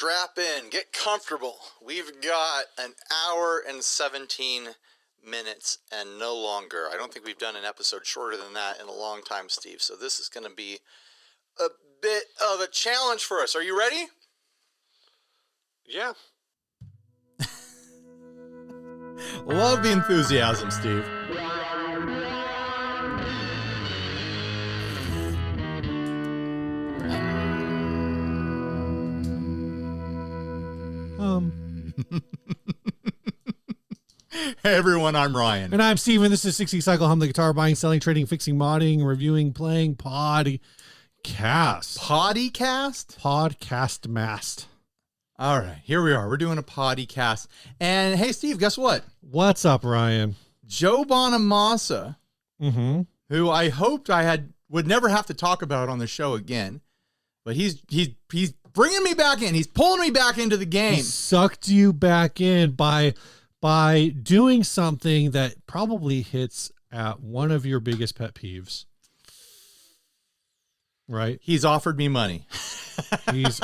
strap in, get comfortable. We've got an hour and 17 minutes and no longer. I don't think we've done an episode shorter than that in a long time, Steve. So this is going to be a bit of a challenge for us. Are you ready? Yeah. Love the enthusiasm, Steve. Hey everyone, I'm Ryan. And I'm Steven. This is 60 Cycle Hum, the guitar buying, selling, trading, fixing, modding, reviewing, playing, podcast. Podcast mast. All right, here we are. We're doing a podcast. And hey, Steve, guess what? What's up, Ryan? Joe Bonamassa, who I hoped would never have to talk about on the show again, but he's bringing me back in. He's pulling me back into the game. He sucked you back in by doing something that probably hits at one of your biggest pet peeves. Right? He's offered me money. He's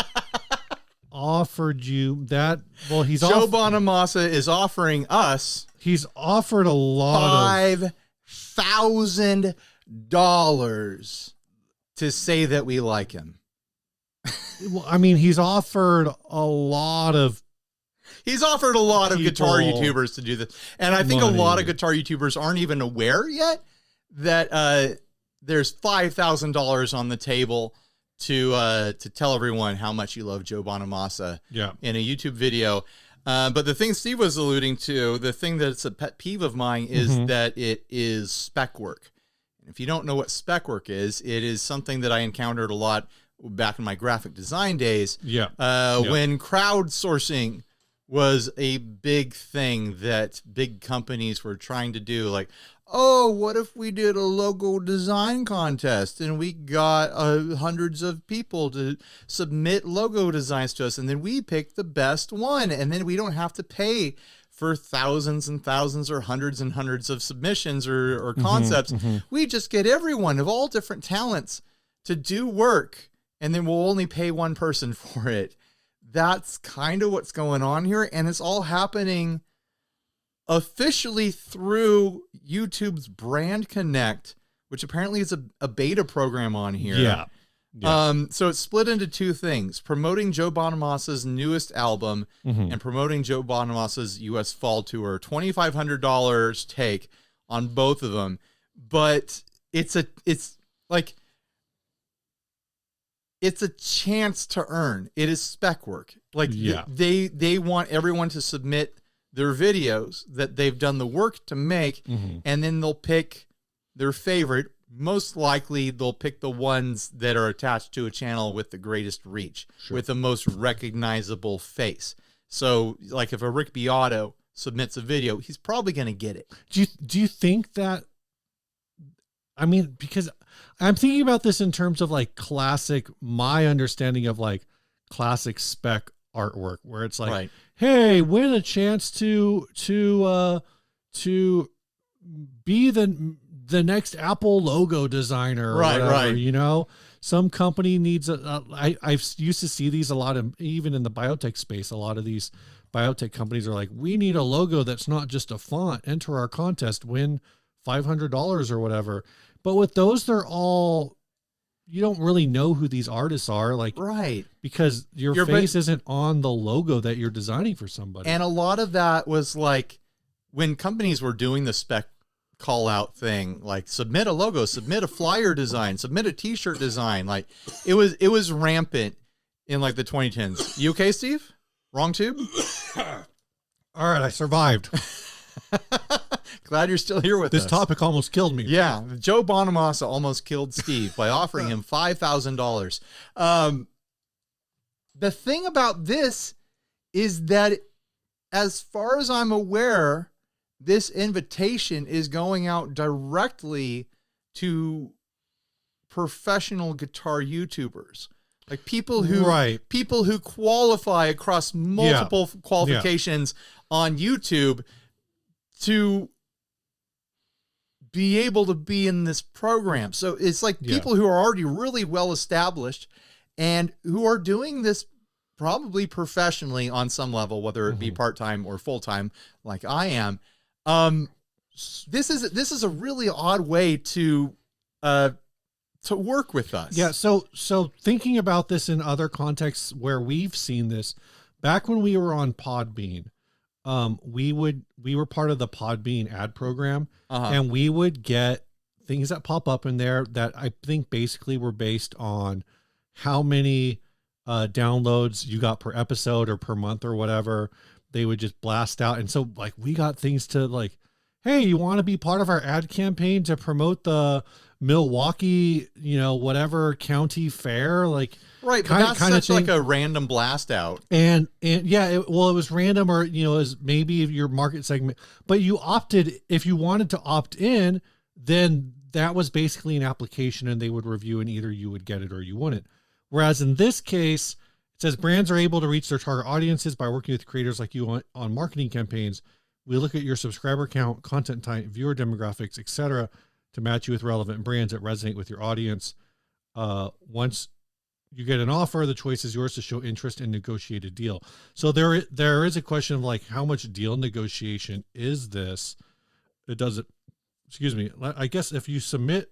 offered you that. Well, Joe Bonamassa is offering us. He's offered a lot $5,000 to say that we like him. Well, I mean, he's offered a lot of guitar YouTubers to do this. And I think a lot of guitar YouTubers aren't even aware yet that there's $5,000 on the table to tell everyone how much you love Joe Bonamassa in a YouTube video. But the thing Steve was alluding to, the thing that's a pet peeve of mine is that it is spec work. And if you don't know what spec work is, it is something that I encountered a lot back in my graphic design days. When crowdsourcing was a big thing that big companies were trying to do, like, oh, what if we did a logo design contest and we got hundreds of people to submit logo designs to us, and then we pick the best one, and then we don't have to pay for thousands and thousands or hundreds and hundreds of submissions or concepts. We just get everyone of all different talents to do work, and then we'll only pay one person for it. That's kind of what's going on here, and it's all happening officially through YouTube's Brand Connect, which apparently is a beta program on here. So it's split into two things: promoting Joe Bonamassa's newest album and promoting Joe Bonamassa's US Fall Tour. $2,500 take on both of them, but it's a chance to earn. It is spec work. Like they want everyone to submit their videos that they've done the work to make, and then they'll pick their favorite. Most likely they'll pick the ones that are attached to a channel with the greatest reach, with the most recognizable face. So like if a Rick Beato submits a video, he's probably going to get it. Do you think that, I mean, because I'm thinking about this in terms of like my understanding of like classic spec artwork, where it's like, hey, win a chance to be the next Apple logo designer, or whatever, you know, some company needs I used to see these a lot of, even in the biotech space, a lot of these biotech companies are like, we need a logo that's not just a font, enter our contest, win $500 or whatever. But with those, they're all, you don't really know who these artists are, like, because your face isn't on the logo that you're designing for somebody. And a lot of that was like when companies were doing the spec call out thing, like submit a logo, submit a flyer design, submit a t-shirt design. Like it was rampant in like the 2010s. You okay, Steve? Wrong tube? All right, I survived. Glad you're still here with us. This topic almost killed me. Yeah, Joe Bonamassa almost killed Steve by offering him $5,000. The thing about this is that, as far as I'm aware, this invitation is going out directly to professional guitar YouTubers, like people who qualify across multiple qualifications on YouTube to be able to be in this program. So it's like people who are already really well established and who are doing this probably professionally on some level, whether it be part-time or full-time, like I am. This is a really odd way to work with us. Yeah. So thinking about this in other contexts where we've seen this, back when we were on Podbean, we were part of the Podbean ad program, and we would get things that pop up in there that I think basically were based on how many downloads you got per episode or per month or whatever. They would just blast out. And so like we got things to like, hey, you want to be part of our ad campaign to promote the Milwaukee, whatever county fair, like right. But that's such like a random blast out. And yeah, it was random, or, it was maybe your market segment, but you opted, if you wanted to opt in, then that was basically an application and they would review and either you would get it or you wouldn't. Whereas in this case, it says brands are able to reach their target audiences by working with creators like you on marketing campaigns. We look at your subscriber count, content type, viewer demographics, etc., to match you with relevant brands that resonate with your audience. Once you get an offer, the choice is yours to show interest and negotiate a deal. So there is a question of like, how much deal negotiation is this? It doesn't, excuse me. I guess if you submit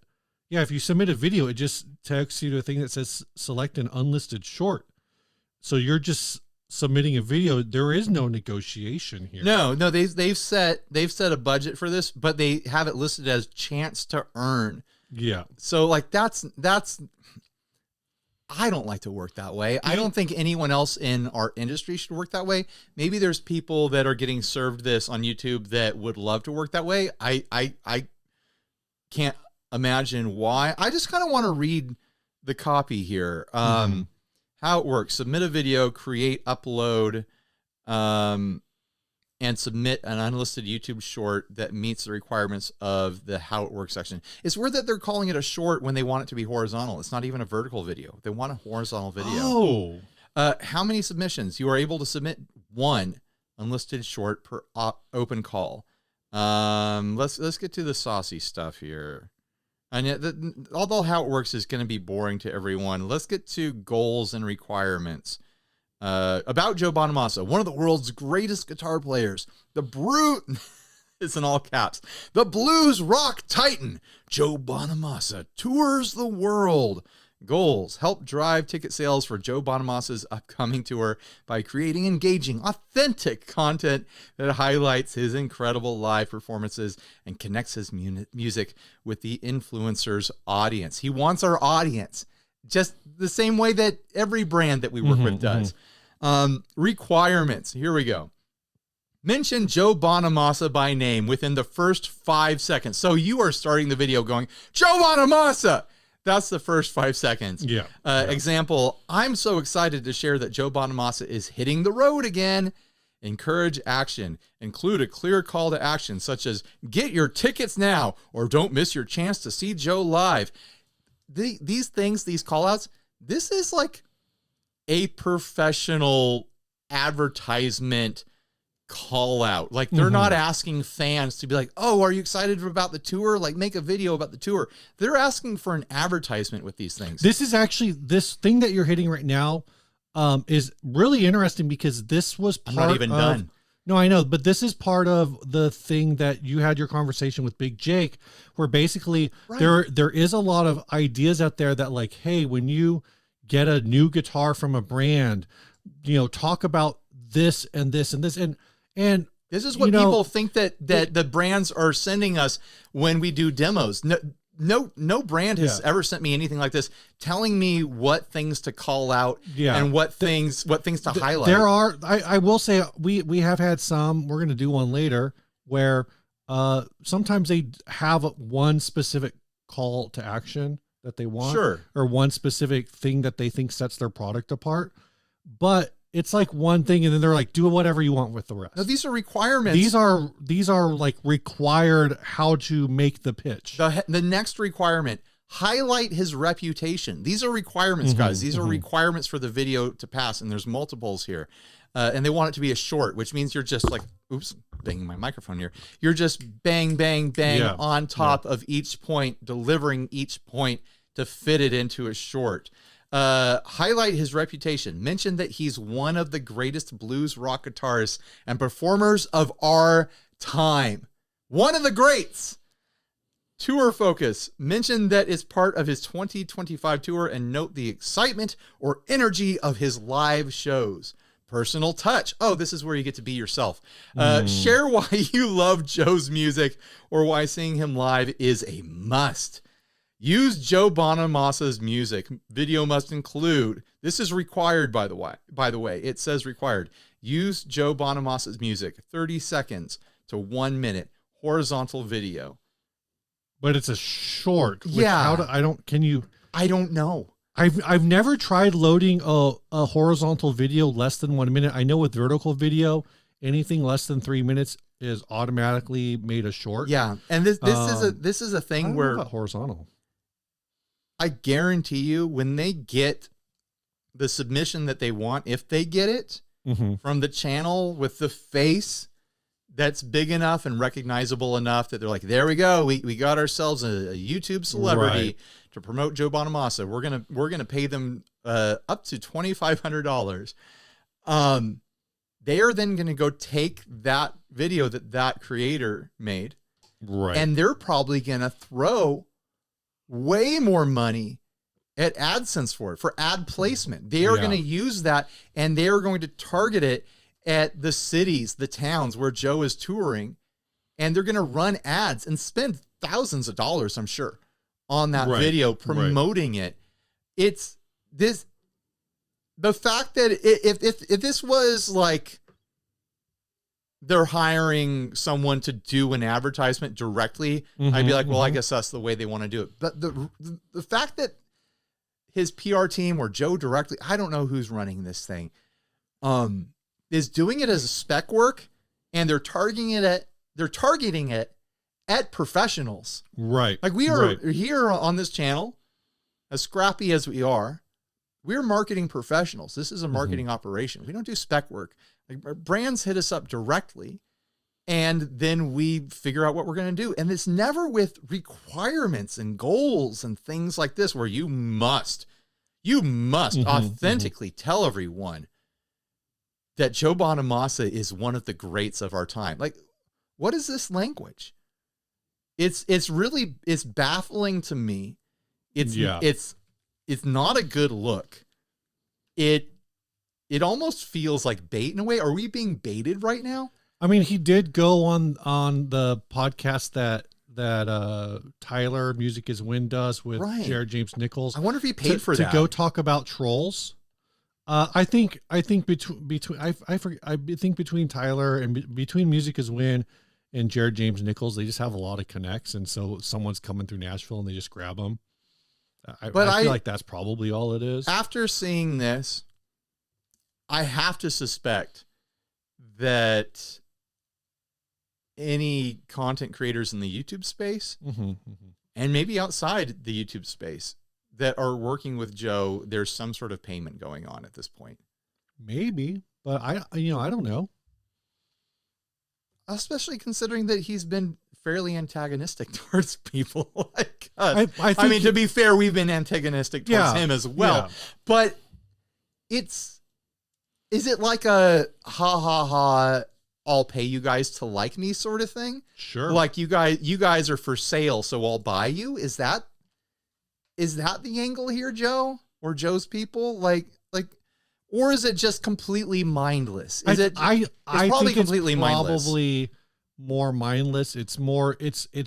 a video, it just takes you to a thing that says select an unlisted short. So you're just submitting a video. There is no negotiation here. No, they've set a budget for this, but they have it listed as chance to earn. Yeah. So like that's I don't like to work that way. I don't think anyone else in our industry should work that way. Maybe there's people that are getting served this on YouTube that would love to work that way. I can't imagine why. I just kind of want to read the copy here. How it works: submit a video, create, upload, and submit an unlisted YouTube short that meets the requirements of the how it works section. It's weird that they're calling it a short when they want it to be horizontal. It's not even a vertical video. They want a horizontal video. Oh. How many submissions? You are able to submit one unlisted short per open call. Let's get to the saucy stuff here. And although how it works is going to be boring to everyone, let's get to goals and requirements. About Joe Bonamassa, one of the world's greatest guitar players, the brute, it's in all caps, the blues rock titan, Joe Bonamassa tours the world. Goals: help drive ticket sales for Joe Bonamassa's upcoming tour by creating engaging, authentic content that highlights his incredible live performances and connects his music with the influencer's audience. He wants our audience, just the same way that every brand that we work with does. Requirements. Here we go. Mention Joe Bonamassa by name within the first 5 seconds. So you are starting the video going, Joe Bonamassa. That's the first 5 seconds. Yeah. Example: I'm so excited to share that Joe Bonamassa is hitting the road again. Encourage action. Include a clear call to action, such as get your tickets now or don't miss your chance to see Joe live. These things, these call outs, this is like a professional advertisement call out. Like they're not asking fans to be like, oh, are you excited about the tour? Like make a video about the tour. They're asking for an advertisement with these things. This is actually, this thing that you're hitting right now is really interesting because this was part I'm not even done. No, I know, but this is part of the thing that you had your conversation with Big Jake, where basically there is a lot of ideas out there that like, hey, when you get a new guitar from a brand, talk about this and this and this. And this is what people think that the brands are sending us when we do demos. No brand has ever sent me anything like this, telling me what things to call out and what things to highlight. There are, I will say, we have had some. We're going to do one later where sometimes they have one specific call to action that they want, or one specific thing that they think sets their product apart, but it's like one thing, and then they're like, do whatever you want with the rest. No, these are requirements. These are like required how to make the pitch. The next requirement: highlight his reputation. These are requirements, guys. These are requirements for the video to pass, and there's multiples here. And they want it to be a short, which means you're just like, oops, banging my microphone here. You're just bang, bang, bang on top of each point, delivering each point to fit it into a short. Highlight his reputation. Mention that he's one of the greatest blues rock guitarists and performers of our time. One of the greats. Tour focus. Mention that it's part of his 2025 tour and note the excitement or energy of his live shows. Personal touch. Oh, this is where you get to be yourself. Share why you love Joe's music or why seeing him live is a must. Use Joe Bonamassa's music. Video must include. This is required, by the way. It says required. Use Joe Bonamassa's music. 30 seconds to 1 minute. Horizontal video. But it's a short. Yeah. I don't know. I've never tried loading a horizontal video less than 1 minute. I know with vertical video, anything less than 3 minutes is automatically made a short. Yeah. And this is a thing where horizontal. I guarantee you when they get the submission that they want, if they get it from the channel with the face that's big enough and recognizable enough that they're like, there we go. We got ourselves a YouTube celebrity to promote Joe Bonamassa. We're gonna pay them up to $2,500. They are then gonna go take that video that creator made, and they're probably gonna throw way more money at AdSense for ad placement. They are going to use that, and they are going to target it at the cities, the towns where Joe is touring, and they're going to run ads and spend thousands of dollars, I'm sure, on that video promoting it. It's this, the fact that if this was like they're hiring someone to do an advertisement directly, I'd be like, well, I guess that's the way they want to do it. But the fact that his PR team or Joe directly, I don't know who's running this thing, is doing it as a spec work, and they're targeting it at professionals. Right. Like we are here on this channel, as scrappy as we are, we're marketing professionals. This is a marketing operation. We don't do spec work. Like brands hit us up directly, and then we figure out what we're going to do. And it's never with requirements and goals and things like this, where you must authentically tell everyone that Joe Bonamassa is one of the greats of our time. Like, what is this language? It's baffling to me. It's not a good look. It almost feels like bait in a way. Are we being baited right now? I mean, he did go on the podcast that Tyler Music Is Win does with Jared James Nichols. I wonder if he paid for that to go talk about trolls. I think between Tyler and between Music Is Win and Jared James Nichols, they just have a lot of connects, and so someone's coming through Nashville and they just grab them. I feel like that's probably all it is. After seeing this, I have to suspect that any content creators in the YouTube space and maybe outside the YouTube space that are working with Joe, there's some sort of payment going on at this point. Maybe, but I don't know. Especially considering that he's been fairly antagonistic towards people like us. I mean, to be fair, we've been antagonistic towards him as well. Yeah. But is it like a ha, I'll pay you guys to like me sort of thing? Sure. Like you guys are for sale, so I'll buy you? Is that the angle here, Joe? Or Joe's people? Like, or is it just completely mindless? I think it's probably more mindless. It's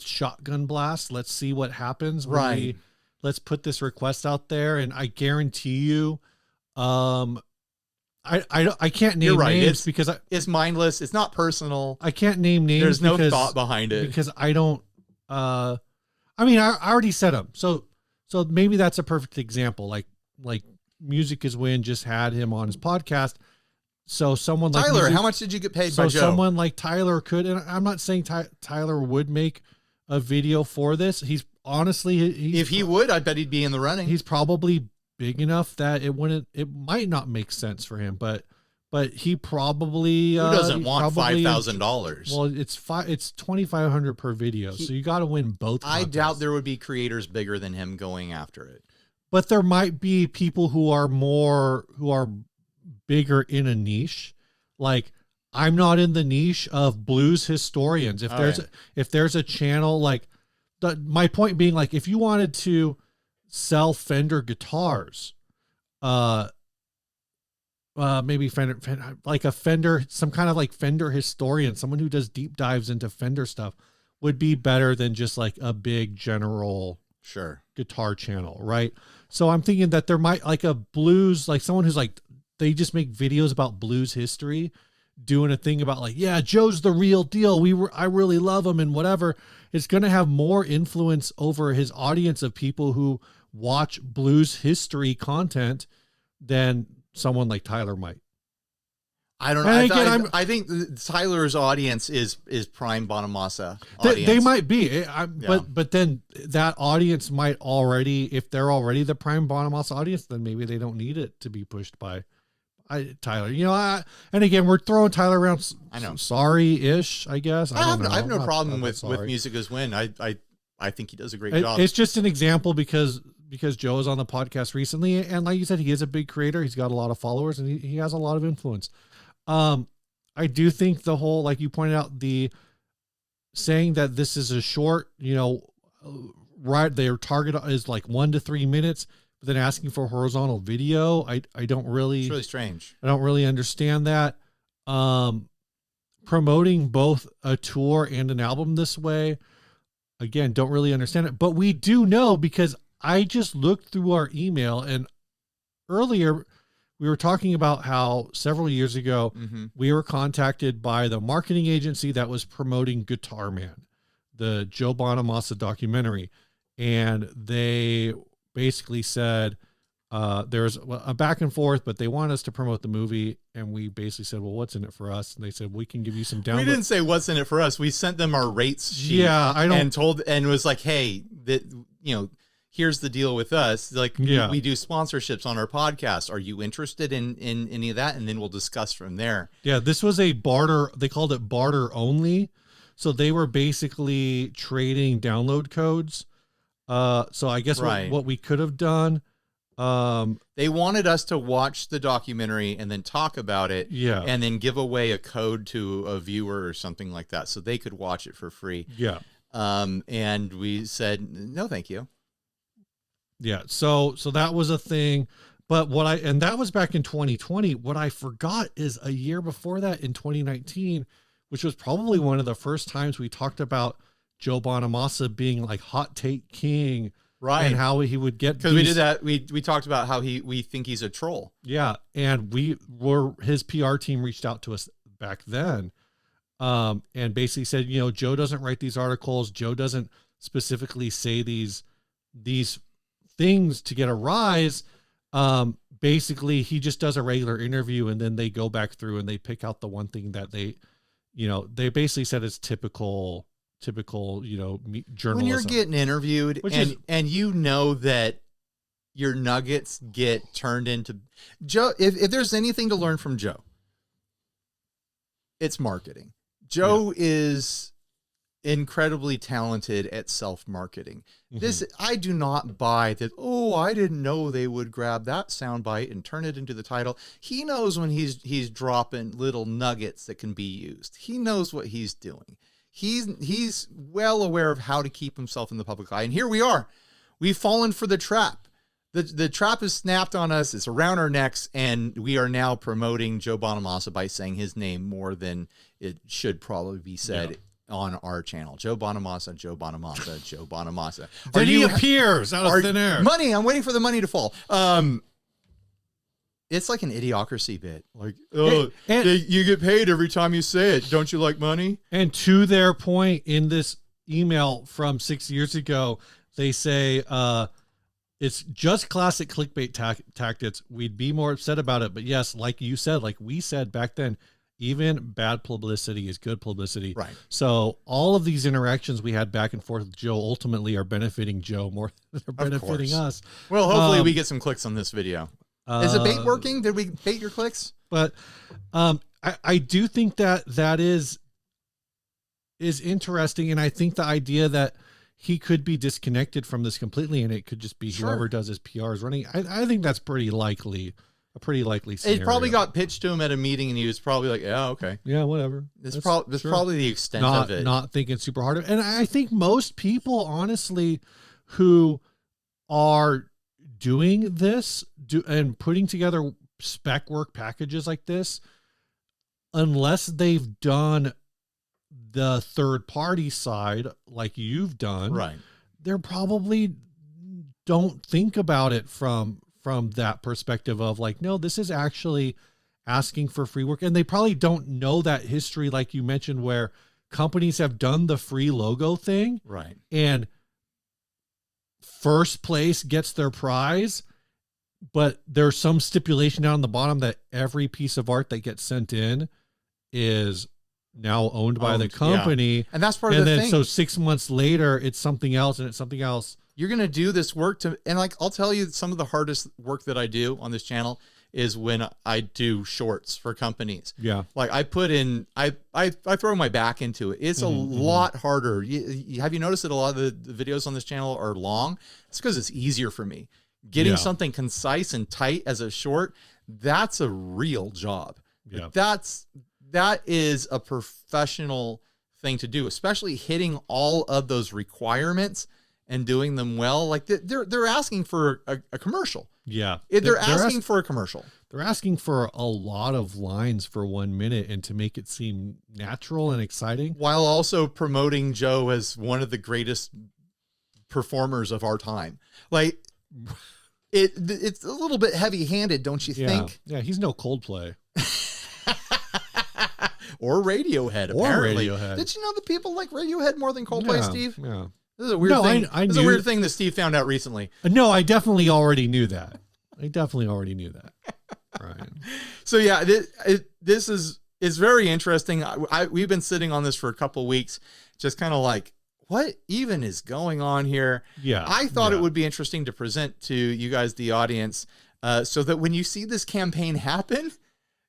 shotgun blast. Let's see what happens. Let's put this request out there, and I guarantee you, I can't name names because it's mindless. It's not personal. I can't name names. There's no thought behind it because I don't. I mean, I already said them. So maybe that's a perfect example. Like Music Is Win just had him on his podcast. So someone like Tyler, how much did you get paid by Joe? So someone like Tyler could, and I'm not saying Tyler would make a video for this. He's honestly, if he would, I bet he'd be in the running. He's probably big enough that it might not make sense for him, but he probably who doesn't want $5,000? Well, it's $2,500 per video, so you got to win both contests. I doubt there would be creators bigger than him going after it. but there might be people who are bigger in a niche. Like, I'm not in the niche of blues historians. If there's a channel, like, my point being, like, if you wanted to sell Fender guitars, maybe Fender, like a Fender, some kind of like Fender historian, someone who does deep dives into Fender stuff would be better than just like a big general guitar channel. Right. So I'm thinking that there might, like, a blues, like someone who's like, they just make videos about blues history, doing a thing about like, yeah, Joe's the real deal. I really love him and whatever. It's going to have more influence over his audience of people who watch blues history content than someone like Tyler might. I don't know. I think Tyler's audience is prime Bonamassa audience. They might be, but then that audience might already, if they're already the prime Bonamassa audience, then maybe they don't need it to be pushed by Tyler. You know, and again, we're throwing Tyler around. I know, sorry-ish, I guess. I have no problem with Music Is Win. I think he does a great job. It's just an example because Joe is on the podcast recently, and like you said, he is a big creator. He's got a lot of followers, and he has a lot of influence. I do think the whole, like you pointed out, the saying that this is a short, you know, right, their target is like 1 to 3 minutes, but then asking for horizontal video, I don't really, it's really strange. I don't really understand that. Promoting both a tour and an album this way, again, don't really understand it, but we do know, because I just looked through our email, and earlier we were talking about how several years ago we were contacted by the marketing agency that was promoting Guitar Man, the Joe Bonamassa documentary. And they basically said, there's a back and forth, but they want us to promote the movie. And we basically said, well, what's in it for us? And they said, we can give you some download. We didn't say what's in it for us. We sent them our rates sheet. Yeah, and was like, hey, here's the deal with us. Like, we do sponsorships on our podcast. Are you interested in any of that? And then we'll discuss from there. Yeah, this was a barter. They called it barter only. So they were basically trading download codes. So I guess what we could have done. They wanted us to watch the documentary and then talk about it. Yeah. And then give away a code to a viewer or something like that, so they could watch it for free. Yeah. And we said, no, thank you. Yeah, so that was a thing, but that was back in 2020. What I forgot is a year before that, in 2019, which was probably one of the first times we talked about Joe Bonamassa being like hot take king, right? And how he would get, because we did that. We talked about how we think he's a troll. Yeah, and his PR team reached out to us back then, and basically said, you know, Joe doesn't write these articles. Joe doesn't specifically say these things to get a rise. Basically he just does a regular interview, and then they go back through and they pick out the one thing that they basically said is typical, you know, journalism. When you're getting interviewed and you know that your nuggets get turned into Joe. If there's anything to learn from Joe, it's marketing. Joe is incredibly talented at self-marketing. This, I do not buy that. Oh, I didn't know they would grab that soundbite and turn it into the title. He knows when he's dropping little nuggets that can be used. He knows what he's doing. He's well aware of how to keep himself in the public eye. And here we are. We've fallen for the trap. The trap is snapped on us. It's around our necks, and we are now promoting Joe Bonamassa by saying his name more than it should probably be said. Yeah. On our channel, Joe Bonamassa, Joe Bonamassa, Joe Bonamassa. Then he appears out of thin air. Money, I'm waiting for the money to fall. It's like an idiocracy bit. Like, you get paid every time you say it. Don't you like money? And to their point, in this email from 6 years ago, they say, it's just classic clickbait tactics. We'd be more upset about it. But yes, like you said, like we said back then, even bad publicity is good publicity. Right. So all of these interactions we had back and forth with Joe ultimately are benefiting Joe more than they're benefiting us. Well, hopefully we get some clicks on this video. Is the bait working? Did we bait your clicks? But I do think that is interesting. And I think the idea that he could be disconnected from this completely, and it could just be whoever does his PR is running. I think that's pretty likely. A pretty likely scenario. It probably got pitched to him at a meeting, and he was probably like, "Yeah, okay, yeah, whatever." That's probably the extent of it. Not thinking super hard. And I think most people, honestly, who are doing this and putting together spec work packages like this, unless they've done the third party side like you've done, right? They're probably don't think about it from that perspective of like, no, this is actually asking for free work. And they probably don't know that history, like you mentioned, where companies have done the free logo thing, right? And first place gets their prize, but there's some stipulation down on the bottom that every piece of art that gets sent in is now owned by the company. Yeah. And that's part of the thing. So 6 months later, it's something else, and it's something else. You're going to do this work and like, I'll tell you, some of the hardest work that I do on this channel is when I do shorts for companies. Yeah. Like I put in, I throw my back into it. It's a lot harder. Have you noticed that a lot of the videos on this channel are long? It's because it's easier for me. Getting something concise and tight as a short, that's a real job. Yeah. That is a professional thing to do, especially hitting all of those requirements and doing them well. Like they're asking for a commercial. Yeah. They're asking for a commercial. They're asking for a lot of lines for 1 minute and to make it seem natural and exciting, while also promoting Joe as one of the greatest performers of our time. Like it's a little bit heavy handed, don't you think? Yeah. He's no Coldplay. Or Radiohead, apparently. Radiohead. Did you know that people like Radiohead more than Coldplay, Steve? Yeah. This is a weird thing. This is a weird thing that Steve found out recently. No, I definitely already knew that. Right. So yeah, this is very interesting. We've been sitting on this for a couple of weeks, just kind of like, what even is going on here? Yeah. I thought it would be interesting to present to you guys, the audience, so that when you see this campaign happen,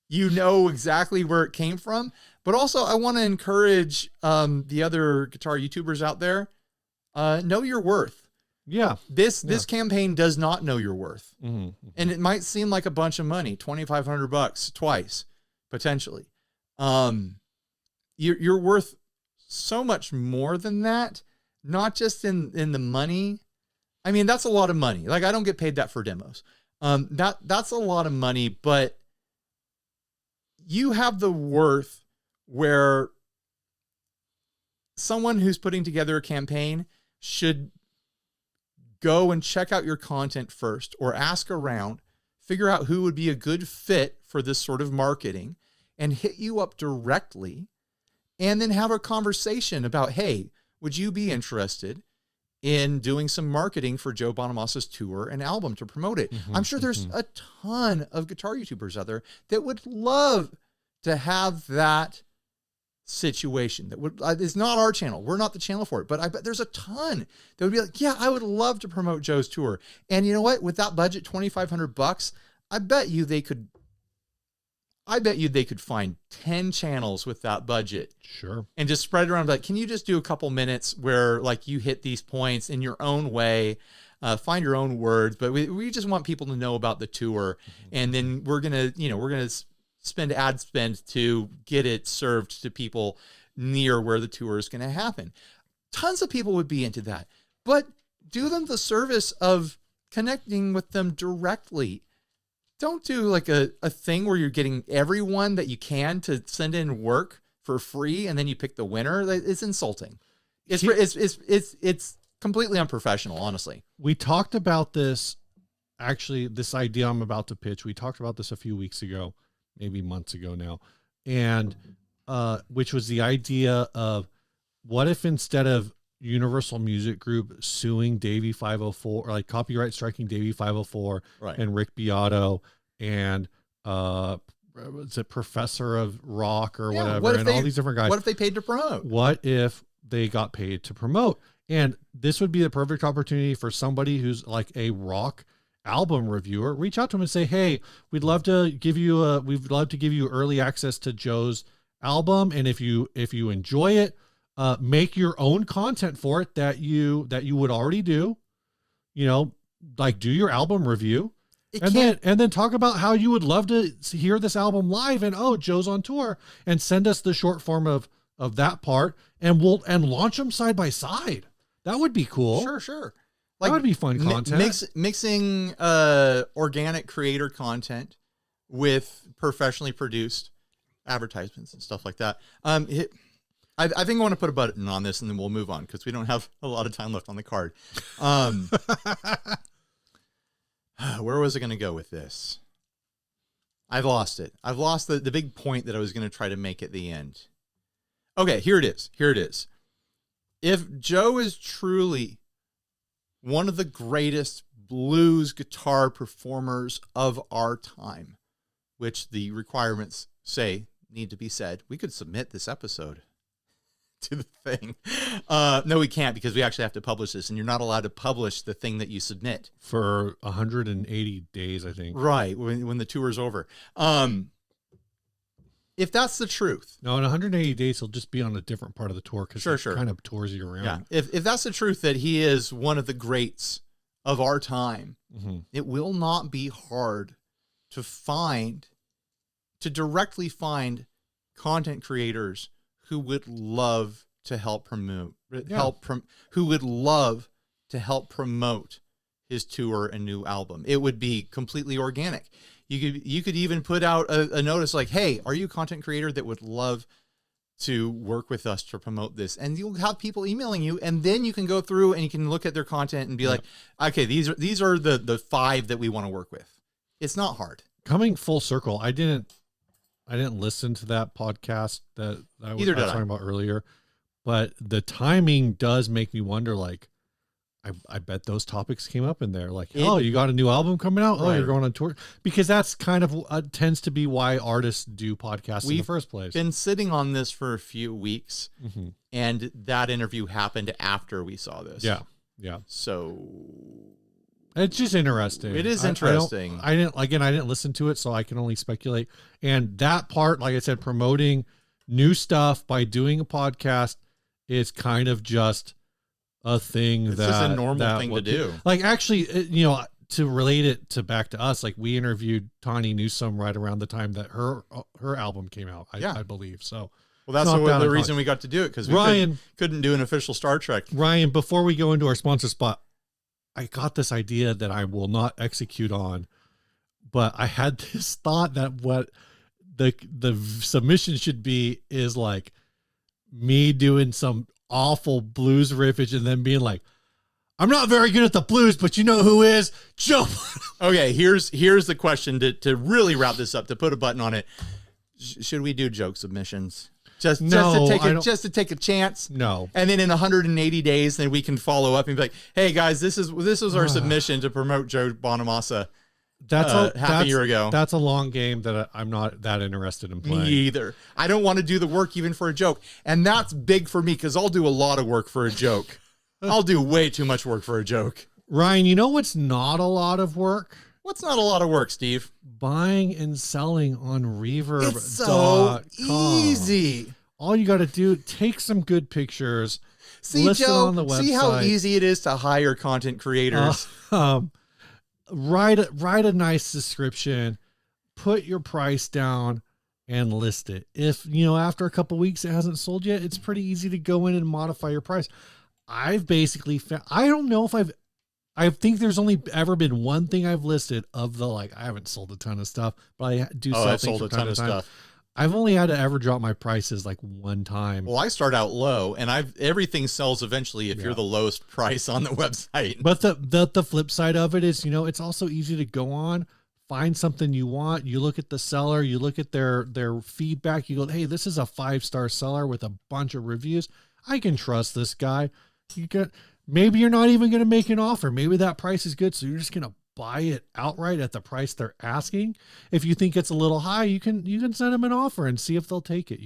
you know exactly where it came from. But also, I want to encourage the other guitar YouTubers out there, know your worth. Yeah. This campaign does not know your worth. And it might seem like a bunch of money, $2,500 twice, potentially. You're worth so much more than that, not just in the money. I mean, that's a lot of money. Like, I don't get paid that for demos. That's a lot of money, but you have the worth where someone who's putting together a campaign should go and check out your content first, or ask around, figure out who would be a good fit for this sort of marketing, and hit you up directly, and then have a conversation about, hey, would you be interested in doing some marketing for Joe Bonamassa's tour and album to promote it? I'm sure there's a ton of guitar YouTubers out there that would love to have that situation. That would it's not our channel. We're not the channel for it, but I bet there's a ton that would be like, yeah, I would love to promote Joe's tour. And you know what? With that budget, $2,500, I bet you they could find 10 channels with that budget. Sure. And just spread it around. Like, can you just do a couple minutes where like you hit these points in your own way, find your own words, but we just want people to know about the tour. And then we're going to spend ad spend to get it served to people near where the tour is going to happen. Tons of people would be into that, but do them the service of connecting with them directly. Don't do like a thing where you're getting everyone that you can to send in work for free, and then you pick the winner. It's insulting. It's completely unprofessional, honestly. We talked about this, actually, this idea I'm about to pitch. We talked about this a few weeks ago, maybe months ago now, and which was the idea of, what if instead of Universal Music Group suing Davey 504, or like copyright striking Davey 504, right, and Rick Beato and was it Professor of Rock or whatever, and all these different guys. What if they paid to promote? What if they got paid to promote? And this would be the perfect opportunity for somebody who's like a rock album reviewer. Reach out to them and say, hey, we'd love to give you early access to Joe's album, and if you enjoy it, make your own content for it that you would already do, you know, like do your album review. And then talk about how you would love to hear this album live, and Joe's on tour, and send us the short form of that part, and launch them side by side. That would be cool. Sure. Like, that would be fun content. Mixing organic creator content with professionally produced advertisements and stuff like that. I think I want to put a button on this, and then we'll move on because we don't have a lot of time left on the card. Where was I going to go with this? I've lost it. I've lost the big point that I was going to try to make at the end. Okay, here it is. If Joe is truly one of the greatest blues guitar performers of our time, which the requirements say need to be said, we could submit this episode to the thing. No, we can't, because we actually have to publish this, and you're not allowed to publish the thing that you submit for 180 days, I think. Right, when the tour's over. If that's the truth. No, in 180 days, he'll just be on a different part of the tour, because he kind of tours you around. Yeah. If that's the truth, that he is one of the greats of our time, it will not be hard to directly find content creators who would love to help promote, who would love to help promote his tour and new album. It would be completely organic. You could even put out a notice like, hey, are you a content creator that would love to work with us to promote this? And you'll have people emailing you, and then you can go through and you can look at their content and be like, okay, these are the 5 that we want to work with. It's not hard. Coming full circle, I didn't listen to that podcast that I was talking about earlier, but the timing does make me wonder, like, I bet those topics came up in there. Like, you got a new album coming out? Oh, you're going on tour? Because that's kind of tends to be why artists do podcasts in the first place. We've been sitting on this for a few weeks, and that interview happened after we saw this. Yeah. So it's just interesting. It is interesting. I didn't listen to it, so I can only speculate. And that part, like I said, promoting new stuff by doing a podcast is kind of just a thing it's just a normal thing to do. Like, actually, to relate it back to us, like, we interviewed Tawny Newsome right around the time that her album came out, I believe. So, well, that's the reason we got to do it, because we couldn't do an official Star Trek. Ryan, before we go into our sponsor spot, I got this idea that I will not execute on, but I had this thought that what the submission should be is like me doing some awful blues riffage and then being like, I'm not very good at the blues, but you know who is? Joe. Okay, here's the question to really wrap this up, to put a button on it. Should we do joke submissions? Just to take a chance. No. And then in 180 days, then we can follow up and be like, hey guys, this was our submission to promote Joe Bonamassa. That's half a year ago. That's a long game that I'm not that interested in playing. Me either. I don't want to do the work even for a joke. And that's big for me, because I'll do a lot of work for a joke. I'll do way too much work for a joke. Ryan, you know what's not a lot of work? What's not a lot of work, Steve? Buying and selling on Reverb.com. It's so easy. All you got to do, take some good pictures. See, Joe, on the website. See how easy it is to hire content creators. Write a nice description, put your price down, and list it. If, after a couple weeks it hasn't sold yet, it's pretty easy to go in and modify your price. I've basically found, I don't know if I think there's only ever been one thing I've listed of the, like, I haven't sold a ton of stuff, but I do sell things from time to time. I've only had to ever drop my prices like one time. Well, I start out low, and everything sells eventually if you're the lowest price on the website. But the flip side of it is, it's also easy to go on, find something you want. You look at the seller, you look at their feedback. You go, hey, this is a 5-star seller with a bunch of reviews. I can trust this guy. Maybe you're not even going to make an offer. Maybe that price is good, so you're just going to buy it outright at the price they're asking. If you think it's a little high, you can send them an offer and see if they'll take it.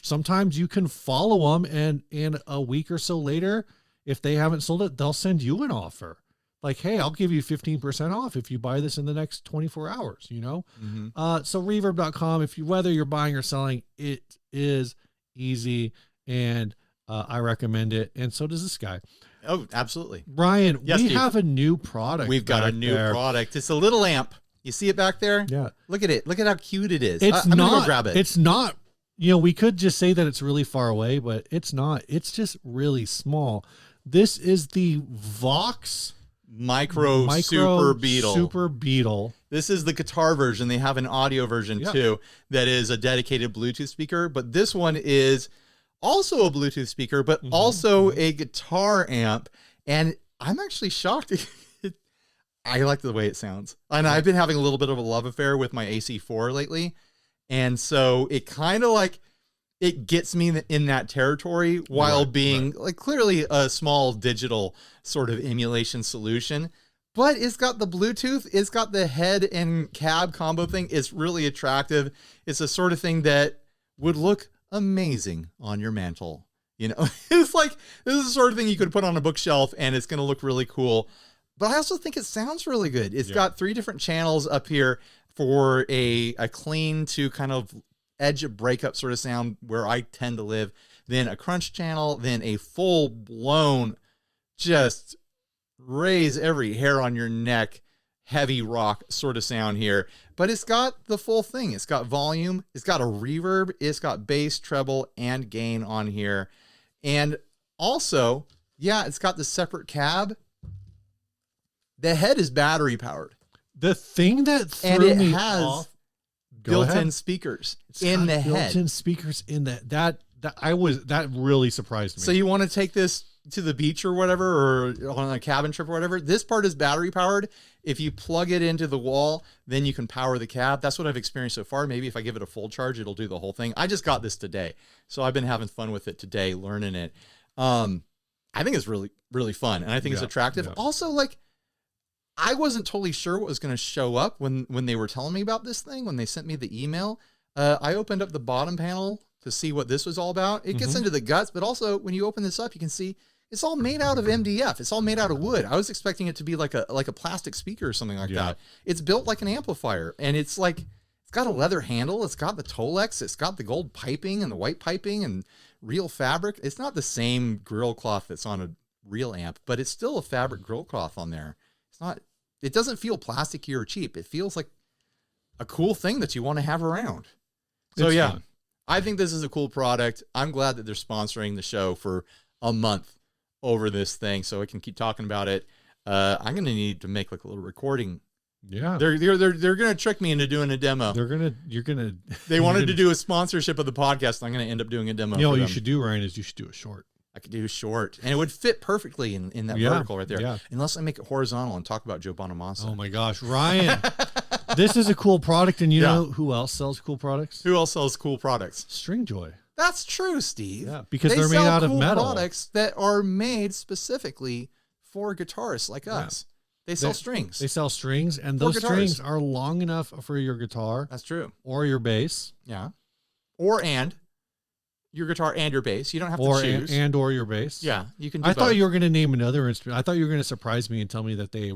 Sometimes you can follow them, and a week or so later, if they haven't sold it, they'll send you an offer. Like, hey, I'll give you 15% off if you buy this in the next 24 hours, So Reverb.com, whether you're buying or selling, it is easy. and I recommend it, and so does this guy. Oh, absolutely. Ryan, yes, we Steve. have a new product. We've got a new product. It's a little amp. You see it back there? Yeah. Look at it. Look at how cute it is. It's I'm not, gonna go grab it. It's not, we could just say that it's really far away, but it's not. It's just really small. This is the Vox Micro Super Beetle. Super Beetle. This is the guitar version. They have an audio version too that is a dedicated Bluetooth speaker, but this one is also a Bluetooth speaker, but also a guitar amp. And I'm actually shocked. I like the way it sounds. And I've been having a little bit of a love affair with my AC4 lately. And so it kind of like, it gets me in that territory while being like clearly a small digital sort of emulation solution. But it's got the Bluetooth, it's got the head and cab combo thing. It's really attractive. It's the sort of thing that would look amazing on your mantle. It's like, this is the sort of thing you could put on a bookshelf and it's going to look really cool. But I also think it sounds really good. It's got 3 different channels up here for a clean to kind of edge of breakup sort of sound where I tend to live. Then a crunch channel, then a full blown, just raise every hair on your neck, heavy rock sort of sound here. But it's got the full thing. It's got volume, it's got a reverb, it's got bass, treble, and gain on here. And also, it's got the separate cab. The head is battery powered. The thing that threw me off, built-in speakers in the head. Built-in speakers in that really surprised me. So you want to take this to the beach or whatever, or on a cabin trip or whatever. This part is battery powered. If you plug it into the wall, then you can power the cab. That's what I've experienced so far. Maybe if I give it a full charge, it'll do the whole thing. I just got this today, so I've been having fun with it today, learning it. I think it's really, really fun, and I think it's attractive. Yeah. Also, like, I wasn't totally sure what was going to show up when they were telling me about this thing, when they sent me the email. I opened up the bottom panel to see what this was all about. It gets into the guts, but also when you open this up, you can see it's all made out of MDF. It's all made out of wood. I was expecting it to be like a plastic speaker or something like that. It's built like an amplifier, and it's got a leather handle. It's got the Tolex. It's got the gold piping and the white piping and real fabric. It's not the same grill cloth that's on a real amp, but it's still a fabric grill cloth on there. It doesn't feel plasticky or cheap. It feels like a cool thing that you want to have around. So fun. I think this is a cool product. I'm glad that they're sponsoring the show for a month over this thing, so I can keep talking about it. I'm going to need to make like a little recording. Yeah. They're going to trick me into doing a demo. They wanted to do a sponsorship of the podcast. I'm going to end up doing a demo. What you should do, Ryan, is you should do a short. I could do a short, and it would fit perfectly in that vertical right there. Yeah. Unless I make it horizontal and talk about Joe Bonamassa. Oh my gosh, Ryan. This is a cool product, and you know who else sells cool products? Who else sells cool products? Stringjoy. That's true, Steve. Yeah, because they're made out of metal. Products that are made specifically for guitarists like us. They sell strings. They sell strings, and those strings are long enough for your guitar. That's true. Or your bass. Yeah. And your guitar and your bass. You don't have to choose. Or your bass. Yeah, you can do both. thought you were going to name another instrument. I thought you were going to surprise me and tell me that they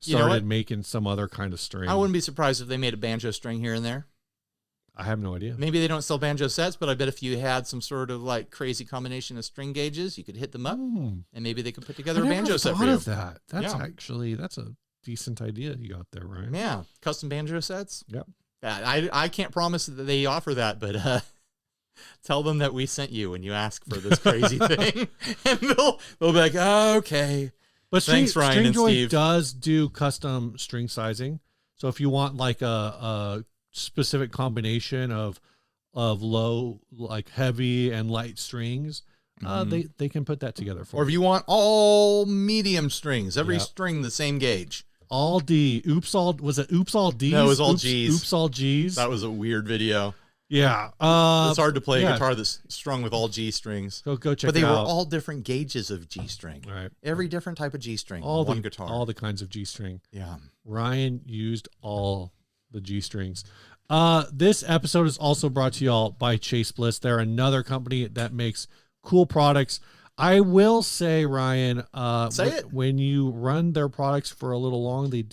started making some other kind of string. I wouldn't be surprised if they made a banjo string here and there. I have no idea. Maybe they don't sell banjo sets, but I bet if you had some sort of like crazy combination of string gauges, you could hit them up, and maybe they could put together a banjo set for you. Of that. That's a decent idea you got there, Ryan. Yeah, custom banjo sets. Yep. I can't promise that they offer that, but tell them that we sent you when you ask for this crazy thing, and they'll be like, oh, okay. But thanks, Ryan and Steve. Stringjoy does do custom string sizing, so if you want like a specific combination of low, like heavy and light strings, they can put that together for you. Or if you want all medium strings, every string the same gauge. All D. Was it Oops All D's? No, it was all G's. Oops All G's. That was a weird video. Yeah. It's hard to play a guitar that's strung with all G strings. Go check it out. But they were all different gauges of G string. Right. Every different type of G string. One guitar. All the kinds of G string. Yeah. Ryan used all the G strings. This episode is also brought to y'all by Chase Bliss. They're another company that makes cool products. I will say, Ryan, when you run their products for a little long, they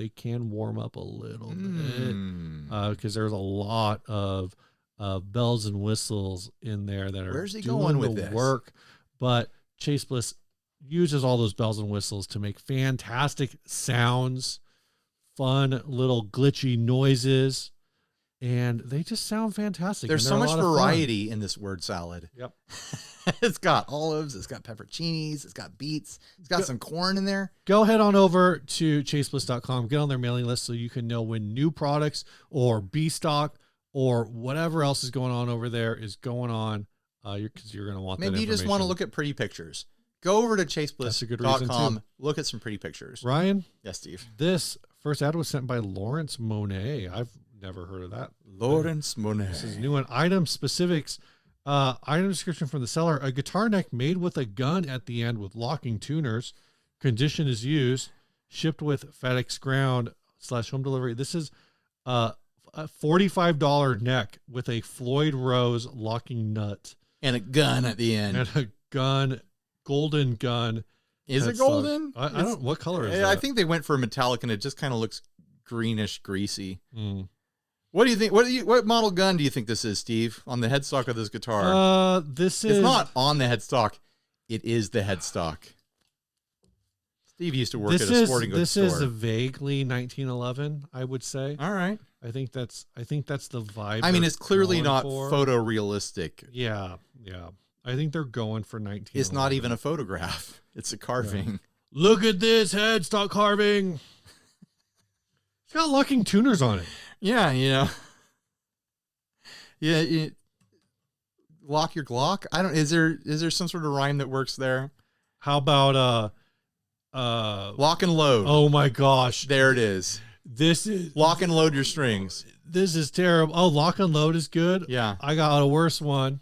can warm up a little bit because there's a lot of bells and whistles in there that are Where's he doing going with the this? work. But Chase Bliss uses all those bells and whistles to make fantastic sounds, fun little glitchy noises, and they just sound fantastic. There's so much variety in this word salad. Yep. It's got olives, it's got pepperoncinis, it's got beets, it's got some corn in there. Go head on over to chasebliss.com, get on their mailing list so you can know when new products or B stock or whatever else is going on over there is going on, because you're going to want that Maybe you just want to look at pretty pictures. Go over to chasebliss.com, look at some pretty pictures. Ryan? Yes, Steve. This first ad was sent by Lawrence Monet. I've never heard of that. Lawrence Monet. This is new one. Item specifics. Item description from the seller. A guitar neck made with a gun at the end with locking tuners. Condition is used. Shipped with FedEx ground / home delivery. This is a $45 neck with a Floyd Rose locking nut. And a gun at the end. And a gun, golden gun. Is it golden? I don't. What color is that? I think they went for metallic, and it just kind of looks greenish, greasy. Mm. What do you think? What model gun do you think this is, Steve? On the headstock of this guitar? This is. It's not on the headstock. It is the headstock. Steve used to work at a sporting goods store. This is a vaguely 1911, I would say. All right. I think that's the vibe. I mean, it's clearly not for. photorealistic. Yeah, yeah. I think they're going for 1911. It's not even a photograph. It's a carving. Yeah. Look at this headstock carving. It's got locking tuners on it. Yeah, you know. Yeah, lock your Glock. I don't. Is there some sort of rhyme that works there? How about lock and load? Oh my gosh, there it is. This is lock and load your strings. This is terrible. Oh, lock and load is good. Yeah, I got a worse one.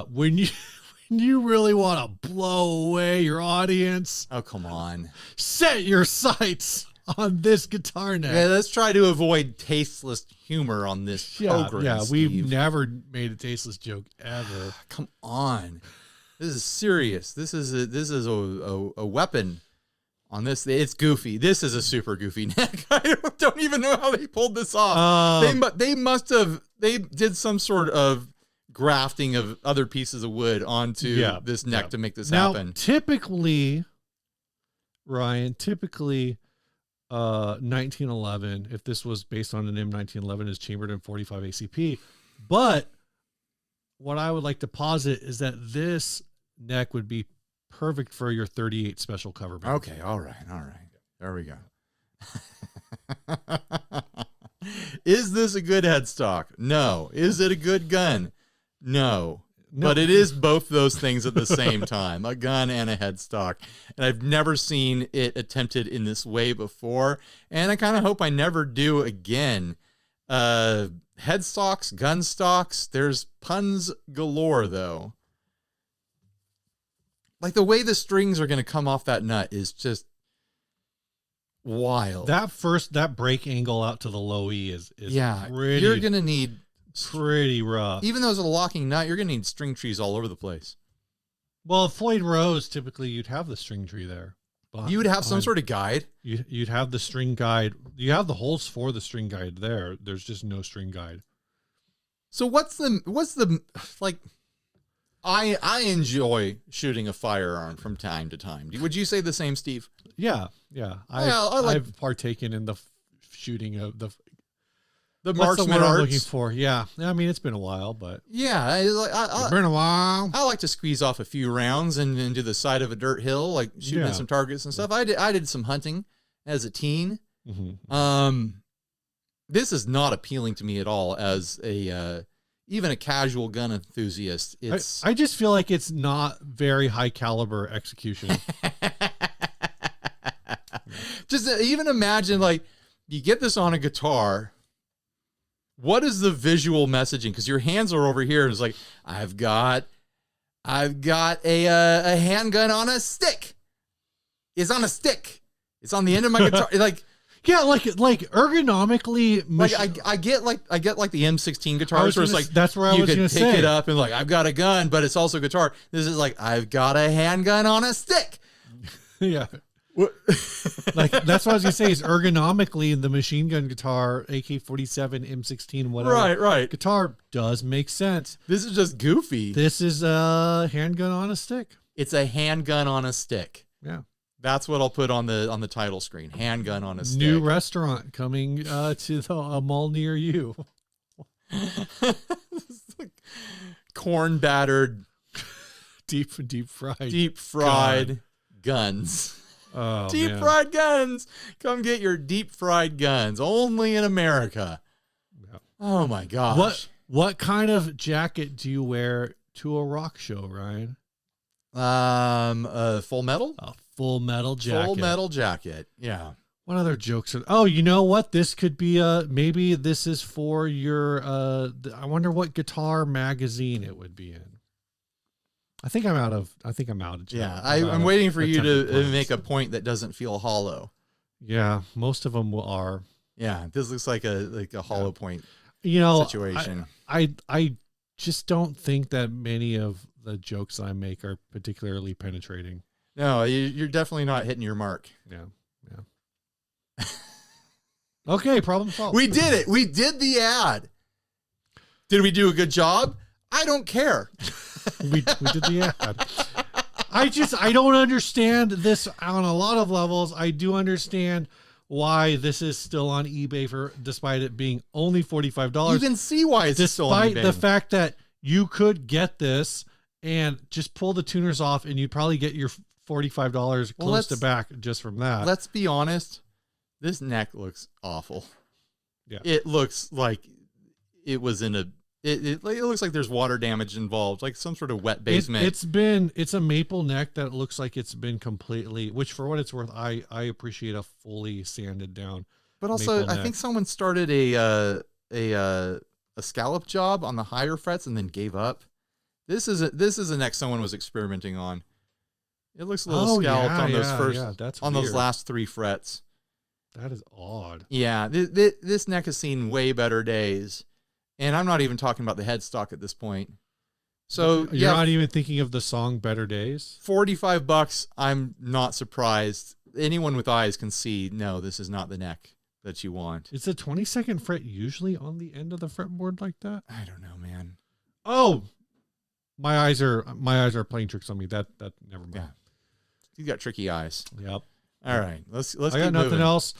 When you really want to blow away your audience. Oh, come on. Set your sights on this guitar neck. Yeah, let's try to avoid tasteless humor on this program. Yeah, Steve. We've never made a tasteless joke ever. Come on. This is serious. This is a weapon on this. It's goofy. This is a super goofy neck. I don't even know how they pulled this off. They did some sort of grafting of other pieces of wood onto this neck to make this happen. Typically, Ryan, 1911, if this was based on an M1911, is chambered in 45 ACP. But what I would like to posit is that this neck would be perfect for your 38 special cover band. Okay, all right. There we go. Is this a good headstock? No. Is it a good gun? No. But it is both those things at the same time, a gun and a headstock. And I've never seen it attempted in this way before. And I kind of hope I never do again. Headstocks, gun stocks, there's puns galore, though. Like the way the strings are going to come off that nut is just wild. That break angle out to the low E is pretty, you're going to need pretty rough. Even though it's a locking nut, you're going to need string trees all over the place. Well, Floyd Rose, typically you'd have the string tree there. You would have some sort of guide. You'd have the string guide. You have the holes for the string guide there. There's just no string guide. So what's the like? I enjoy shooting a firearm from time to time. Would you say the same, Steve? Yeah. I've partaken in the shooting of the marksman arts. I'm looking for. Yeah, I mean it's been a while, but it's been a while. I like to squeeze off a few rounds and into the side of a dirt hill, like shooting at some targets and stuff. I did some hunting as a teen. Mm-hmm. This is not appealing to me at all as a even a casual gun enthusiast. I just feel like it's not very high caliber execution. Just even imagine, like, you get this on a guitar. What is the visual messaging? Because your hands are over here, and it's like, I've got a handgun on a stick. It's on a stick. It's on the end of my guitar. Like, yeah, like ergonomically. Like I get like the M16 guitars where it's like that's where I was going to say you could pick it up and like I've got a gun, but it's also guitar. This is like I've got a handgun on a stick. Yeah. Like that's what I was gonna say is ergonomically the machine gun guitar, AK-47, M16, whatever. Right. Guitar does make sense. This is just goofy. This is a handgun on a stick. It's a handgun on a stick. Yeah. That's what I'll put on the title screen. Handgun on a stick. New restaurant coming to a mall near you. Corn battered, deep fried guns. Oh, deep fried guns. Come get your deep fried guns. Only in America. Yeah. Oh my gosh. What kind of jacket do you wear to a rock show, Ryan? Full metal? A full metal jacket. Full metal jacket. Yeah. What other jokes are, oh, you know what? This could be maybe this is for your I wonder what guitar magazine it would be in. I think I'm out of yeah, I'm waiting for you to make a point that doesn't feel hollow. Yeah, most of them are. Yeah, this looks like a hollow point situation. I just don't think that many of the jokes I make are particularly penetrating. No, you're definitely not hitting your mark. Yeah. Okay, problem solved. We did it. We did the ad. Did we do a good job? I don't care. we did the ad. I don't understand this on a lot of levels. I do understand why this is still on eBay despite it being only $45. You can see why it's still on eBay. Despite the fact that you could get this and just pull the tuners off and you'd probably get your $45 close to back just from that. Let's be honest. This neck looks awful. Yeah. It looks like it was in it looks like there's water damage involved, like some sort of wet basement. It's a maple neck that looks like it's been completely, which for what it's worth, I appreciate a fully sanded down. But also I think someone started a scallop job on the higher frets and then gave up. This is a neck someone was experimenting on. It looks a little scalloped on those those last 3 frets. That is odd. Yeah, this neck has seen way better days. And I'm not even talking about the headstock at this point. So you're not even thinking of the song Better Days? $45, I'm not surprised. Anyone with eyes can see, no, this is not the neck that you want. Is the 22nd fret usually on the end of the fretboard like that? I don't know, man. Oh, my eyes are playing tricks on me. That never mind. Yeah. You got tricky eyes. Yep. All right, let's I got nothing else.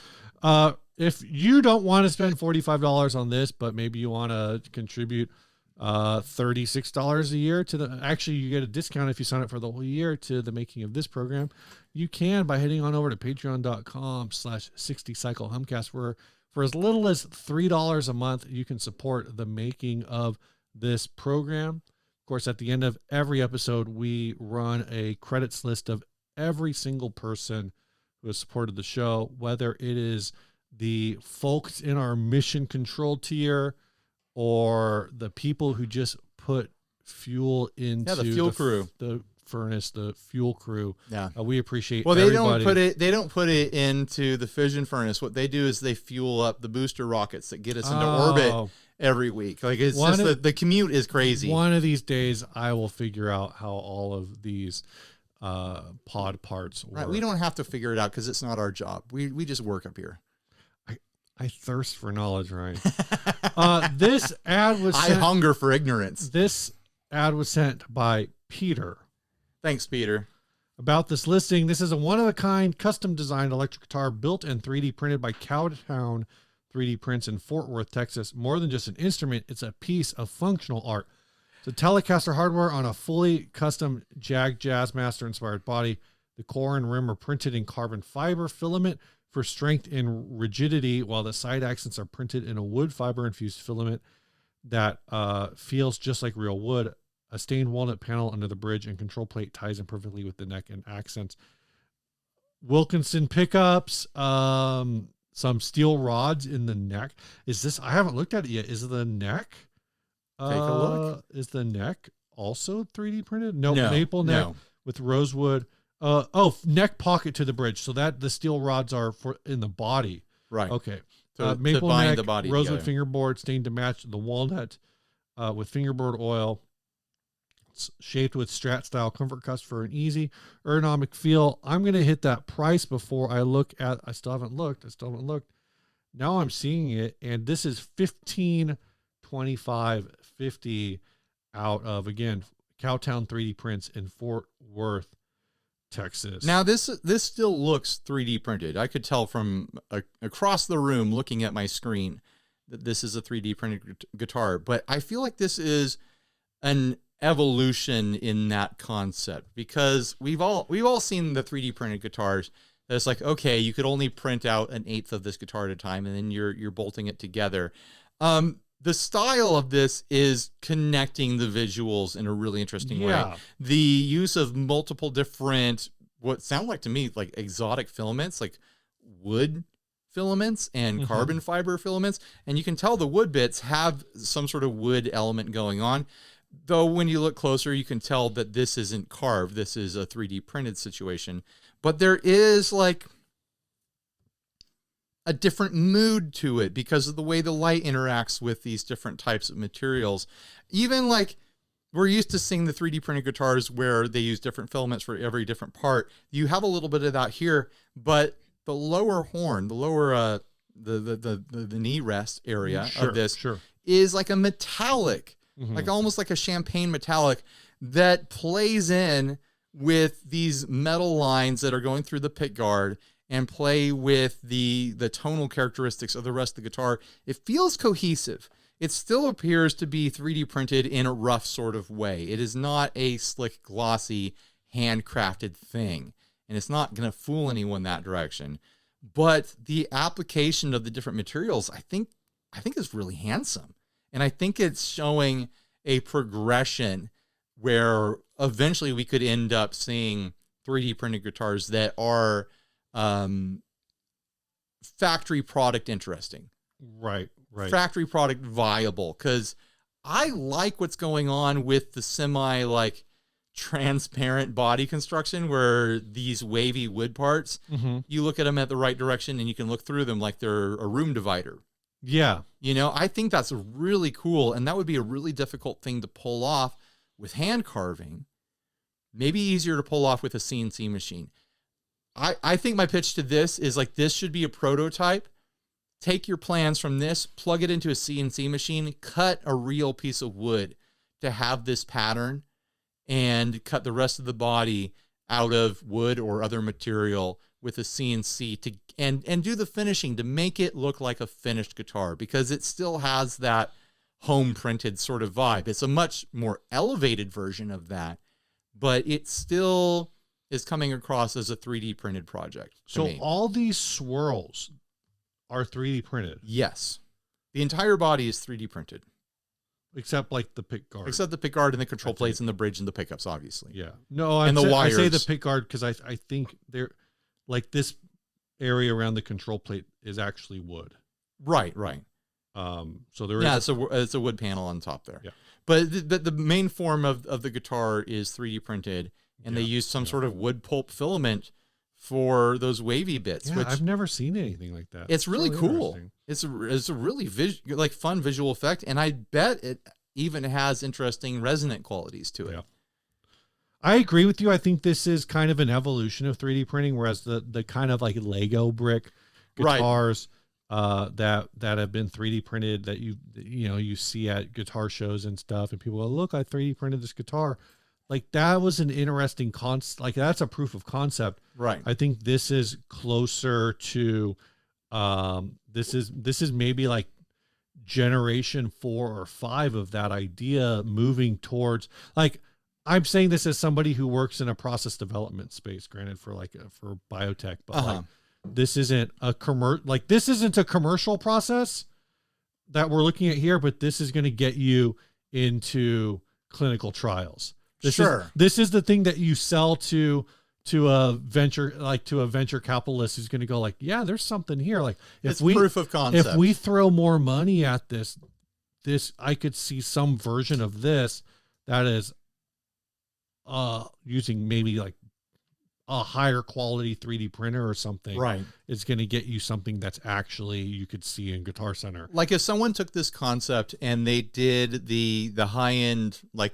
If you don't want to spend $45 on this, but maybe you want to contribute $36 a year to actually you get a discount if you sign up for the whole year to the making of this program. You can by heading on over to patreon.com/60cyclehumcast, where for as little as $3 a month, you can support the making of this program. Of course, at the end of every episode, we run a credits list of every single person who has supported the show, whether it is the folks in our mission control tier or the people who just put fuel into the fuel crew, the furnace, the fuel crew. Yeah. We appreciate everybody. They They don't put it into the fission furnace. What they do is they fuel up the booster rockets that get us into orbit every week. Like it's the commute is crazy. One of these days I will figure out how all of these pod parts work. Right. We don't have to figure it out because it's not our job. We just work up here. I thirst for knowledge, right? This ad was I hunger for ignorance. This ad was sent by Peter. Thanks, Peter. About this listing, this is a one-of-a-kind, custom-designed electric guitar built and 3D printed by Cowtown 3D Prints in Fort Worth, Texas. More than just an instrument, it's a piece of functional art. It's a Telecaster hardware on a fully custom Jag Jazzmaster-inspired body. The core and rim are printed in carbon fiber filament for strength and rigidity, while the side accents are printed in a wood fiber-infused filament that feels just like real wood. A stained walnut panel under the bridge and control plate ties in perfectly with the neck and accents. Wilkinson pickups, some steel rods in the neck. Is this, I haven't looked at it yet. Is the neck? Take a look. Is the neck also 3D printed? No, maple neck with rosewood. Neck pocket to the bridge. So that the steel rods are for in the body. Right. Okay. To maple bind neck, the body rosewood together. fingerboard stained to match the walnut with fingerboard oil. shaped with Strat style comfort cuffs for an easy ergonomic feel. I'm going to hit that price before I look at, I still haven't looked. Now I'm seeing it, and this is $1525.50 out of, again, Cowtown 3D Prints in Fort Worth, Texas. Now this still looks 3D printed. I could tell from across the room looking at my screen that this is a 3D printed guitar, but I feel like this is an evolution in that concept, because we've all seen the 3D printed guitars that it's like, okay, you could only print out 1/8 of this guitar at a time, and then you're bolting it together. The style of this is connecting the visuals in a really interesting way. The use of multiple different, what sound like to me like exotic filaments, like wood filaments and carbon fiber filaments. And you can tell the wood bits have some sort of wood element going on. Though when you look closer, you can tell that this isn't carved. This is a 3D printed situation. But there is like a different mood to it because of the way the light interacts with these different types of materials. Even like we're used to seeing the 3D printed guitars where they use different filaments for every different part. You have a little bit of that here, but the lower horn, the lower the knee rest area of this is like a metallic, like almost like a champagne metallic that plays in with these metal lines that are going through the pick guard and play with the tonal characteristics of the rest of the guitar. It feels cohesive. It still appears to be 3D printed in a rough sort of way. It is not a slick, glossy, handcrafted thing. And it's not going to fool anyone that direction. But the application of the different materials, I think is really handsome. And I think it's showing a progression where eventually we could end up seeing 3D printed guitars that are factory product interesting. Right. Factory product viable. Because I like what's going on with the semi like transparent body construction where these wavy wood parts, you look at them at the right direction and you can look through them like they're a room divider. Yeah. You know, I think that's really cool. And that would be a really difficult thing to pull off with hand carving. Maybe easier to pull off with a CNC machine. I think my pitch to this is like, this should be a prototype. Take your plans from this, plug it into a CNC machine, cut a real piece of wood to have this pattern, and cut the rest of the body out of wood or other material with a CNC and do the finishing to make it look like a finished guitar, because it still has that home printed sort of vibe. It's a much more elevated version of that, but it still is coming across as a 3D printed project. So all these swirls are 3D printed? Yes. The entire body is 3D printed. Except like the pick guard. Except the pick guard and the control plates and the bridge and the pickups, obviously. Yeah. No, and the wires. I say the pick guard because I think they're like this area around the control plate is actually wood. Right. So there is it's a wood panel on top there. Yeah. But the main form of the guitar is 3D printed, and they use some sort of wood pulp filament for those wavy bits. Yeah, which I've never seen anything like that. It's really cool. It's a really like fun visual effect, and I bet it even has interesting resonant qualities to it. Yeah. I agree with you. I think this is kind of an evolution of 3D printing, whereas the kind of like Lego brick guitars that have been 3D printed that you see at guitar shows and stuff, and people go, look, I 3D printed this guitar. Like that was an interesting like that's a proof of concept. Right. I think this is closer to this is maybe like generation 4 or 5 of that idea moving towards, like, I'm saying this as somebody who works in a process development space, granted for biotech, but like, this isn't a commercial process that we're looking at here, but this is going to get you into clinical trials. This is the thing that you sell to a venture capitalist who's going to go like, yeah, there's something here. Like it's proof of concept. If we throw more money at this, I could see some version of this that is using maybe like a higher quality 3D printer or something. Right. It's going to get you something that's actually you could see in Guitar Center. Like if someone took this concept and they did the high end, like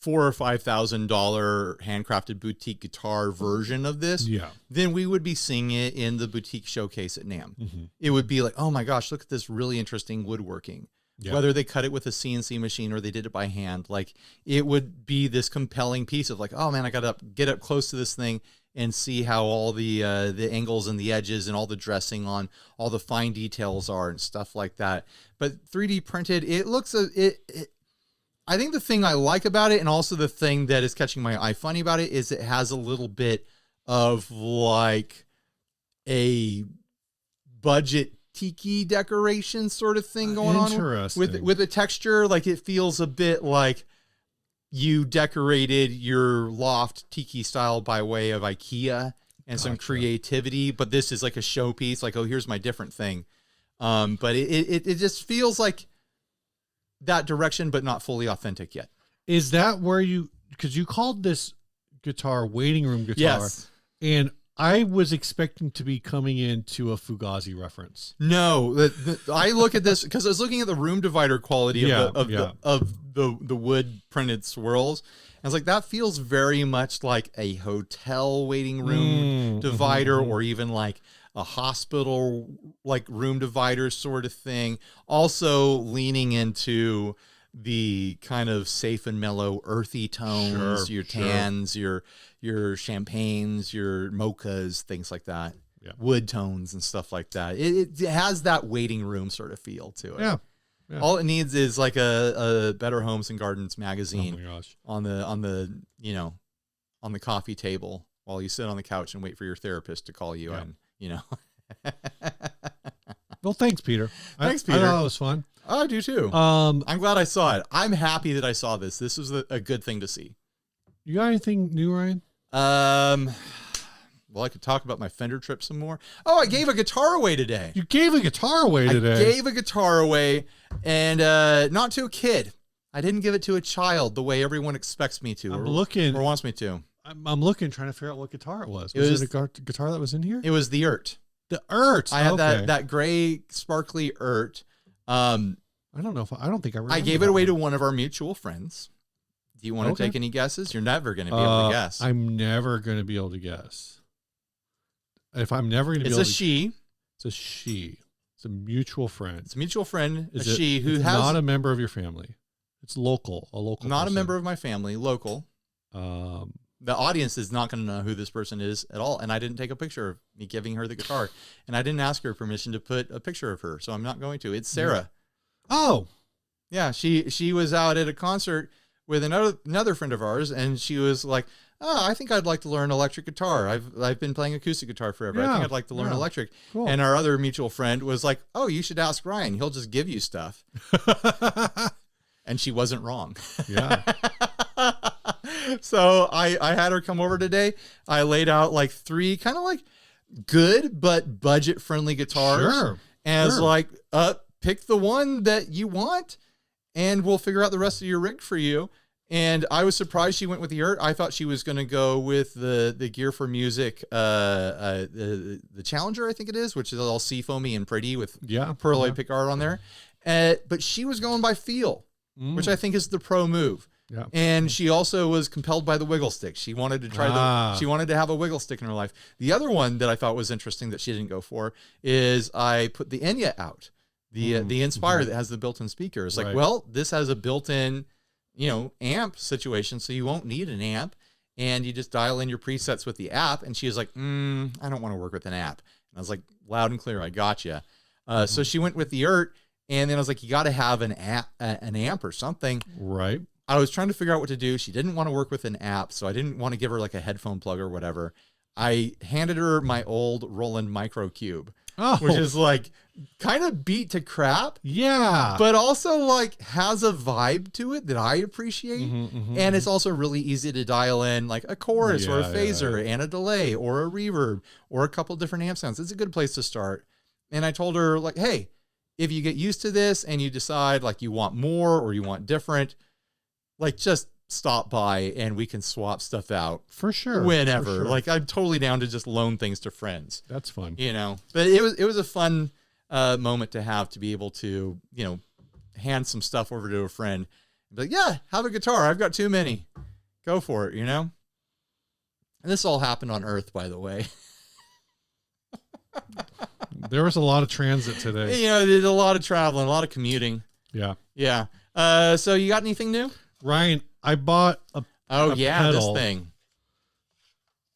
or $5,000 handcrafted boutique guitar version of this, then we would be seeing it in the boutique showcase at NAMM. It would be like, oh my gosh, look at this really interesting woodworking. Whether they cut it with a CNC machine or they did it by hand, like it would be this compelling piece of like, oh man, I got to get up close to this thing and see how all the angles and the edges and all the dressing on all the fine details are and stuff like that. But 3D printed, it looks I think the thing I like about it, and also the thing that is catching my eye funny about it, is it has a little bit of like a budget tiki decoration sort of thing going on with the texture. Like it feels a bit like you decorated your loft tiki style by way of IKEA and some creativity, but this is like a showpiece. Like, oh, here's my different thing. But it just feels like that direction, but not fully authentic yet. Is that where because you called this guitar waiting room guitar? Yes. And I was expecting to be coming into a Fugazi reference. No, I look at this because I was looking at the room divider quality of the wood printed swirls. I was like, that feels very much like a hotel waiting room divider, or even like a hospital like room divider sort of thing. Also leaning into the kind of safe and mellow earthy tones, your tans, your champagnes, your mochas, things like that. Wood tones and stuff like that. It has that waiting room sort of feel to it. All it needs is like a Better Homes and Gardens magazine on the on the coffee table while you sit on the couch and wait for your therapist to call you and Well, thanks, Peter. Thanks, Peter. I thought it was fun. I do too. I'm glad I saw it. I'm happy that I saw this. This was a good thing to see. You got anything new, Ryan? Well, I could talk about my Fender trip some more. Oh, I gave a guitar away today. You gave a guitar away today. I gave a guitar away, and not to a kid. I didn't give it to a child the way everyone expects me to, or wants me to. I'm looking, trying to figure out what guitar it was. Was it a guitar that was in here? It was the Urt. The Urt. I had that gray sparkly Urt. I don't know I don't think I remember. I gave it away to one of our mutual friends. Do you want to take any guesses? You're never going to be able to guess. I'm never going to be able to guess. If I'm never going to be able to... It's a she. It's a she. It's a mutual friend. It's a mutual friend, a she who has... not a member of your family. It's local, a local Not person. a member of my family, local. The audience is not going to know who this person is at all, and I didn't take a picture of me giving her the guitar, and I didn't ask her permission to put a picture of her, so I'm not going to. It's Sarah. Oh. Yeah, she was out at a concert with another friend of ours, and she was like, oh, I think I'd like to learn electric guitar. I've been playing acoustic guitar forever. I think I'd like to learn electric. Cool. And our other mutual friend was like, oh, you should ask Ryan. He'll just give you stuff. And she wasn't wrong. Yeah. So I had her come over today. I laid out like 3 kind of like good but budget friendly guitars. Sure. And I was like, pick the one that you want and we'll figure out the rest of your rig for you. And I was surprised she went with the Urt. I thought she was going to go with the Gear for Music, the Challenger, I think it is, which is all seafoamy and pretty with pearloid pickguard on there. But she was going by feel, which I think is the pro move. Yeah. And she also was compelled by the wiggle stick. She wanted to try she wanted to have a wiggle stick in her life. The other one that I thought was interesting that she didn't go for is I put the Enya out, the Inspire that has the built-in speakers. Like, well, this has a built-in, amp situation, so you won't need an amp, and you just dial in your presets with the app. And she was like, I don't want to work with an app. And I was like, loud and clear, I gotcha. So she went with the Urt, and then I was like, you got to have an amp or something. Right. I was trying to figure out what to do. She didn't want to work with an app, so I didn't want to give her like a headphone plug or whatever. I handed her my old Roland Micro Cube, which is like kind of beat to crap. Yeah. But also like has a vibe to it that I appreciate. And it's also really easy to dial in like a chorus or a phaser and a delay or a reverb or a couple different amp sounds. It's a good place to start. And I told her like, hey, if you get used to this and you decide like you want more or you want different, like just stop by and we can swap stuff out for sure. Whenever. For sure. Like I'm totally down to just loan things to friends. That's fun. But it was a fun moment to have, to be able to, hand some stuff over to a friend Like, yeah, have a guitar. I've got too many. Go for it, you know? And this all happened on Earth, by the way. There was a lot of transit today. You know, there's a lot of traveling, a lot of commuting. Yeah. Yeah. So you got anything new? Ryan, I bought a pedal. This thing.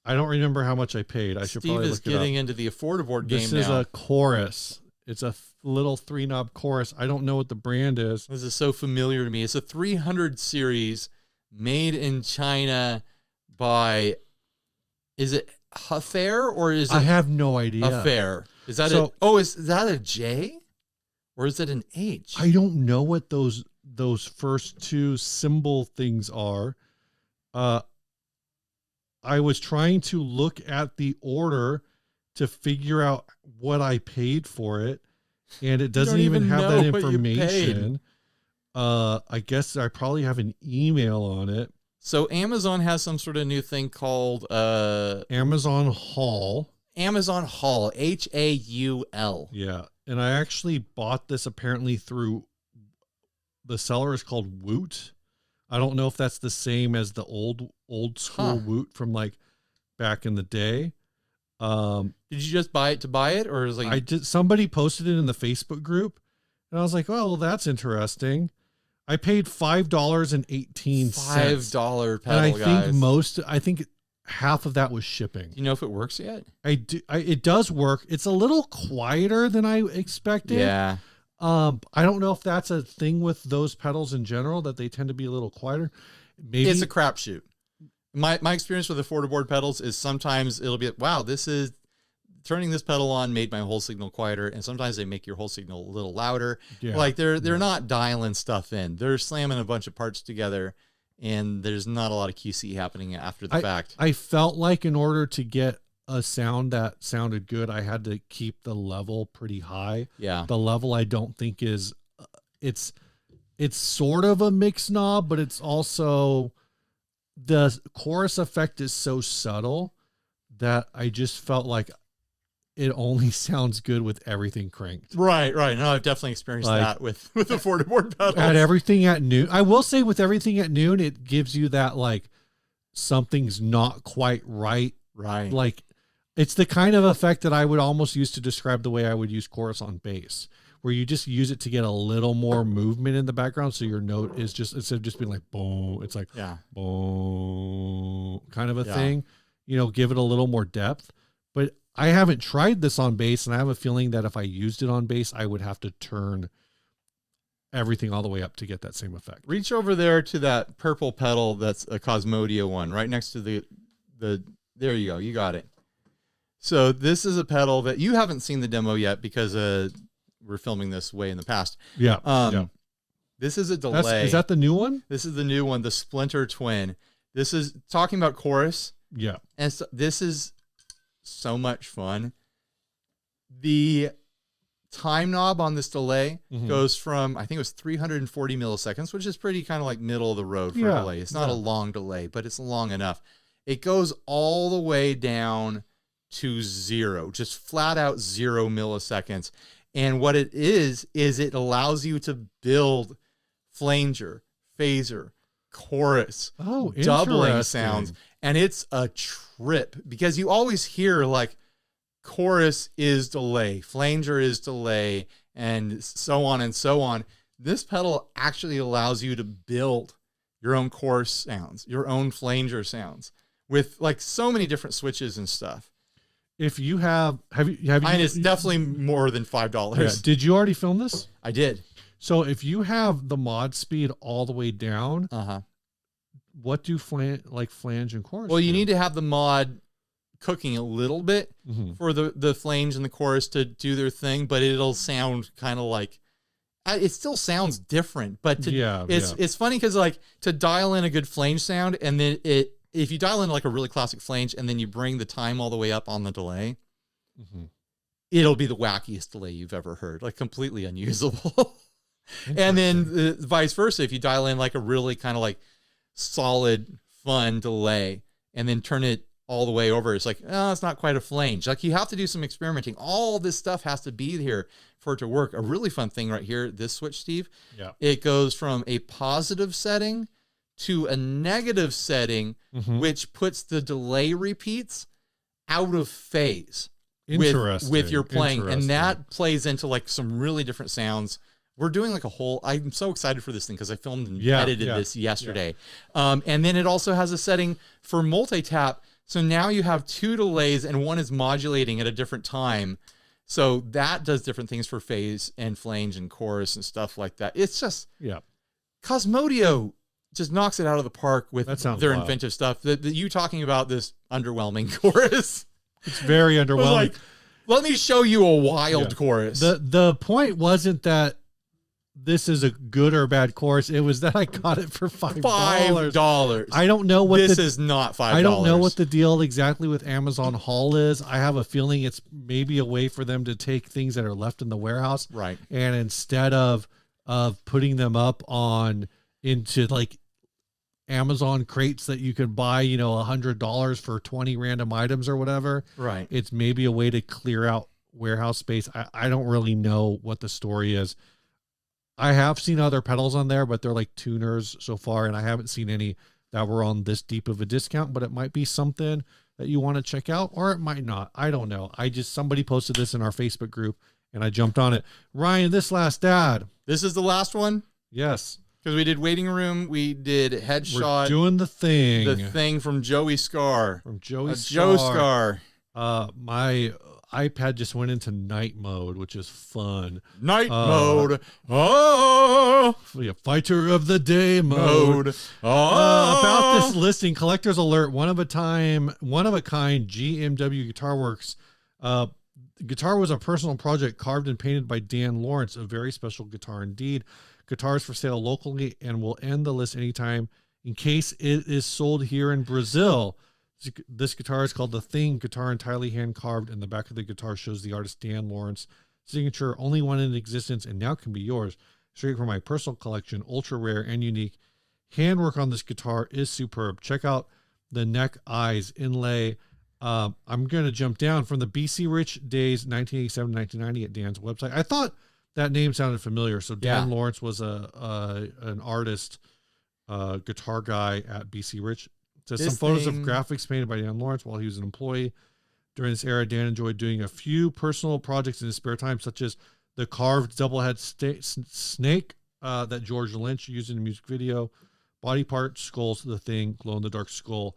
I don't remember how much I paid. I should probably look it up. Steve is getting into the affordable game now. This is a chorus. It's a little 3-knob chorus. I don't know what the brand is. This is so familiar to me. It's a 300 series made in China by, is it Hafair or is it? I have no idea. Hafair. Is that is that a J or is it an H? I don't know what those first two symbol things are. I was trying to look at the order to figure out what I paid for it, and it doesn't even have that information. I guess I probably have an email on it. So Amazon has some sort of new thing called Amazon Haul. Amazon Haul, Haul. Yeah, and I actually bought this apparently through the seller is called Woot. I don't know if that's the same as the old school Woot from like back in the day. Did you just buy it to buy it, or is like I did? Somebody posted it in the Facebook group, and I was like, "Oh, well, that's interesting." I paid $5.18. $5 pedal, guys. I think half of that was shipping. Do you know if it works yet? It does work. It's a little quieter than I expected. Yeah. I don't know if that's a thing with those pedals in general, that they tend to be a little quieter. Maybe it's a crapshoot. My experience with the Affordable pedals is sometimes it'll be like, wow, this is turning this pedal on made my whole signal quieter, and sometimes they make your whole signal a little louder. Yeah. Like they're not dialing stuff in. They're slamming a bunch of parts together, and there's not a lot of QC happening after the fact. I felt like in order to get a sound that sounded good, I had to keep the level pretty high. Yeah. The level I don't think is, it's sort of a mix knob, but it's also, the chorus effect is so subtle that I just felt like it only sounds good with everything cranked. Right. No, I've definitely experienced that with Affordable pedals. At everything at noon. I will say with everything at noon, it gives you that like something's not quite right. Right. Like, it's the kind of effect that I would almost use to describe the way I would use chorus on bass, where you just use it to get a little more movement in the background. So your note is just, instead of just being like, boom, it's like, boom, kind of a thing, you know, give it a little more depth. But I haven't tried this on bass, and I have a feeling that if I used it on bass, I would have to turn everything all the way up to get that same effect. Reach over there to that purple pedal that's a Cosmodia one, right next to the there you go, you got it. So this is a pedal that you haven't seen the demo yet because we're filming this way in the past. Yeah. This is a delay. Is that the new one? This is the new one, the Splinter Twin. This is talking about chorus. Yeah. And so this is so much fun. The time knob on this delay goes from, I think it was 340 milliseconds, which is pretty kind of like middle of the road for a delay. It's not a long delay, but it's long enough. It goes all the way down to 0, just flat out 0 milliseconds. And what it is it allows you to build flanger, phaser, chorus, doubling sounds. And it's a trip because you always hear like chorus is delay, flanger is delay, and so on and so on. This pedal actually allows you to build your own chorus sounds, your own flanger sounds with like so many different switches and stuff. If you have you, and it's definitely more than $5. Yeah. Did you already film this? I did. So if you have the mod speed all the way down, what do flange and chorus? Well, you need to have the mod cooking a little bit for the flange and the chorus to do their thing, but it'll sound kind of like, it still sounds different, but it's funny because like to dial in a good flange sound, and then if you dial in like a really classic flange and then you bring the time all the way up on the delay, it'll be the wackiest delay you've ever heard, like completely unusable. And then vice versa, if you dial in like a really kind of like solid, fun delay and then turn it all the way over. It's like, oh, it's not quite a flange. Like you have to do some experimenting. All this stuff has to be here for it to work. A really fun thing right here, this switch, Steve, it goes from a positive setting to a negative setting, which puts the delay repeats out of phase with your playing. And that plays into like some really different sounds. We're doing like a whole, I'm so excited for this thing because I filmed and edited this yesterday. And then it also has a setting for multi-tap. So now you have 2 delays and one is modulating at a different time. So that does different things for phase and flange and chorus and stuff like that. It's just, Cosmodio just knocks it out of the park with their inventive stuff. You talking about this underwhelming chorus. It's very underwhelming. Like, let me show you a wild chorus. The point wasn't that this is a good or bad chorus. It was that I got it for $5. $5. I don't know what this is not $5. I don't know what the deal exactly with Amazon Haul is. I have a feeling it's maybe a way for them to take things that are left in the warehouse, right? And instead of putting them up into like Amazon crates that you could buy, you know, $100 for 20 random items or whatever, right? It's maybe a way to clear out warehouse space. I don't really know what the story is. I have seen other pedals on there, but they're like tuners so far, and I haven't seen any that were on this deep of a discount, but it might be something that you want to check out, or it might not. I don't know. Somebody posted this in our Facebook group, and I jumped on it. Ryan, this last ad. This is the last one? Yes. Because we did Waiting Room, we did Headshot. We're doing the thing. The thing from Joey Scar. From Joey Joe Scar. My iPad just went into night mode, which is fun. Night mode. Oh, fighter of the day mode. About this listing, collector's alert, one of a kind GMW Guitar Works. Guitar was a personal project carved and painted by Dan Lawrence, a very special guitar indeed. Guitars for sale locally and will end the list anytime in case it is sold here in Brazil. This guitar is called The Thing guitar, entirely hand carved, and the back of the guitar shows the artist Dan Lawrence signature, only one in existence, and now can be yours. Straight from my personal collection, ultra rare and unique. Handwork on this guitar is superb. Check out the neck eyes inlay. I'm going to jump down from the BC Rich days, 1987-1990 at Dan's website. I thought that name sounded familiar. So Dan Lawrence was an artist, guitar guy at BC Rich. Says some photos of graphics painted by Dan Lawrence while he was an employee. During this era, Dan enjoyed doing a few personal projects in his spare time, such as the carved double-head snake that George Lynch used in the music video, body part, skulls, the thing, glow-in-the-dark skull.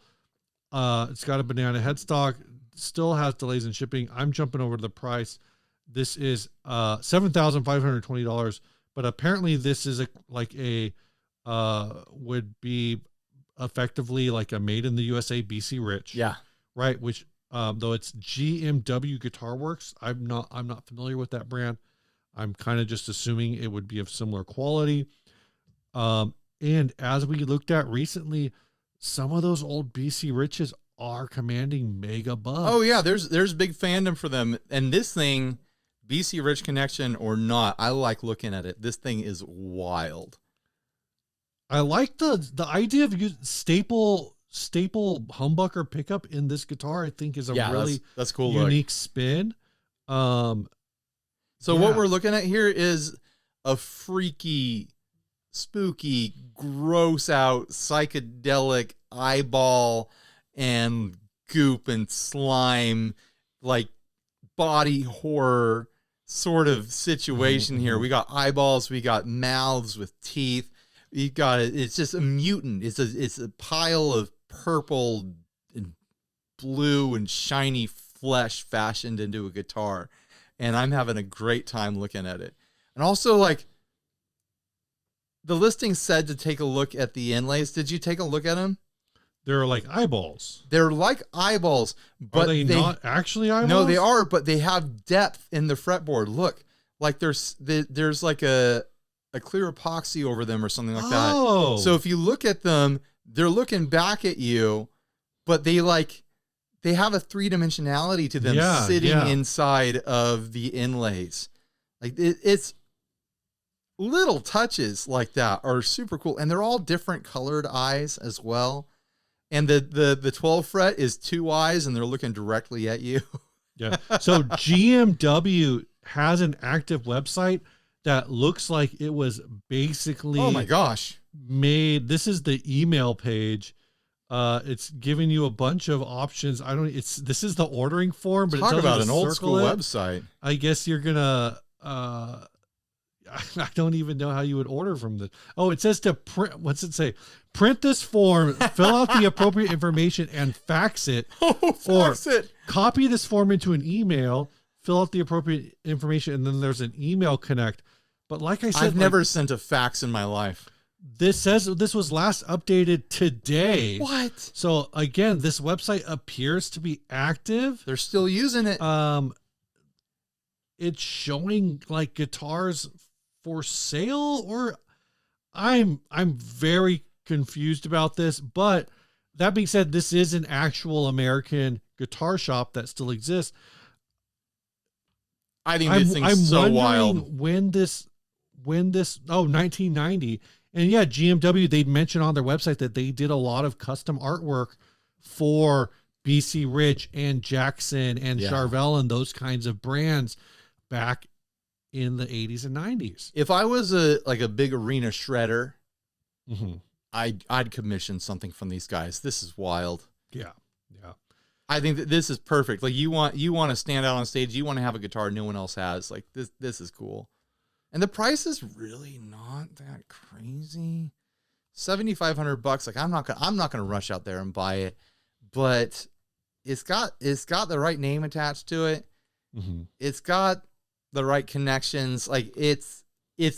It's got a banana headstock, still has delays in shipping. I'm jumping over to the price. This is $7,520, but apparently this is would be effectively like a made in the USA BC Rich. Yeah. Right. Which, though it's GMW Guitar Works, I'm not familiar with that brand. I'm kind of just assuming it would be of similar quality. And as we looked at recently, some of those old BC Riches are commanding mega bucks. Oh yeah. There's big fandom for them. And this thing, BC Rich connection or not, I like looking at it. This thing is wild. I like the idea of staple humbucker pickup in this guitar. I think is a really that's cool unique spin. So what we're looking at here is a freaky, spooky, gross out, psychedelic eyeball and goop and slime, like body horror sort of situation here. We got eyeballs, we got mouths with teeth. You got it. It's just a mutant. It's a pile of purple and blue and shiny flesh fashioned into a guitar. And I'm having a great time looking at it. And also, like, the listing said to take a look at the inlays. Did you take a look at them? They're like eyeballs. They're like eyeballs. But are they not actually eyeballs? No, they are, but they have depth in the fretboard. Look, like there's like a clear epoxy over them or something like that. So if you look at them, they're looking back at you, but they have a three-dimensionality to them sitting inside of the inlays. Like it's little touches like that are super cool. And they're all different colored eyes as well. And the 12 fret is 2 eyes, and they're looking directly at you. Yeah. So GMW has an active website that looks like it was basically, oh my gosh, made. This is the email page. It's giving you a bunch of options. This is the ordering form, but talk about an old school website. I guess you're gonna, I don't even know how you would order from this. Oh, it says to print. What's it say? Print this form, fill out the appropriate information, and fax it. Fax it. Copy this form into an email, fill out the appropriate information, and then there's an email connect. But like I said, I've never sent a fax in my life. This says this was last updated today. What? So again, this website appears to be active. They're still using it. It's showing like guitars for sale, or I'm very confused about this. But that being said, this is an actual American guitar shop that still exists. I think this thing's so wild. When this 1990. And yeah, GMW, they'd mentioned on their website that they did a lot of custom artwork for BC Rich and Jackson and Charvel and those kinds of brands back in the 80s and 90s. If I was a big arena shredder, I'd commission something from these guys. This is wild. Yeah. Yeah. I think that this is perfect. Like you want to stand out on stage, you want to have a guitar no one else has. Like this is cool. And the price is really not that crazy. $7,500. Like I'm not gonna rush out there and buy it, but it's got the right name attached to it. It's got the right connections. Like it's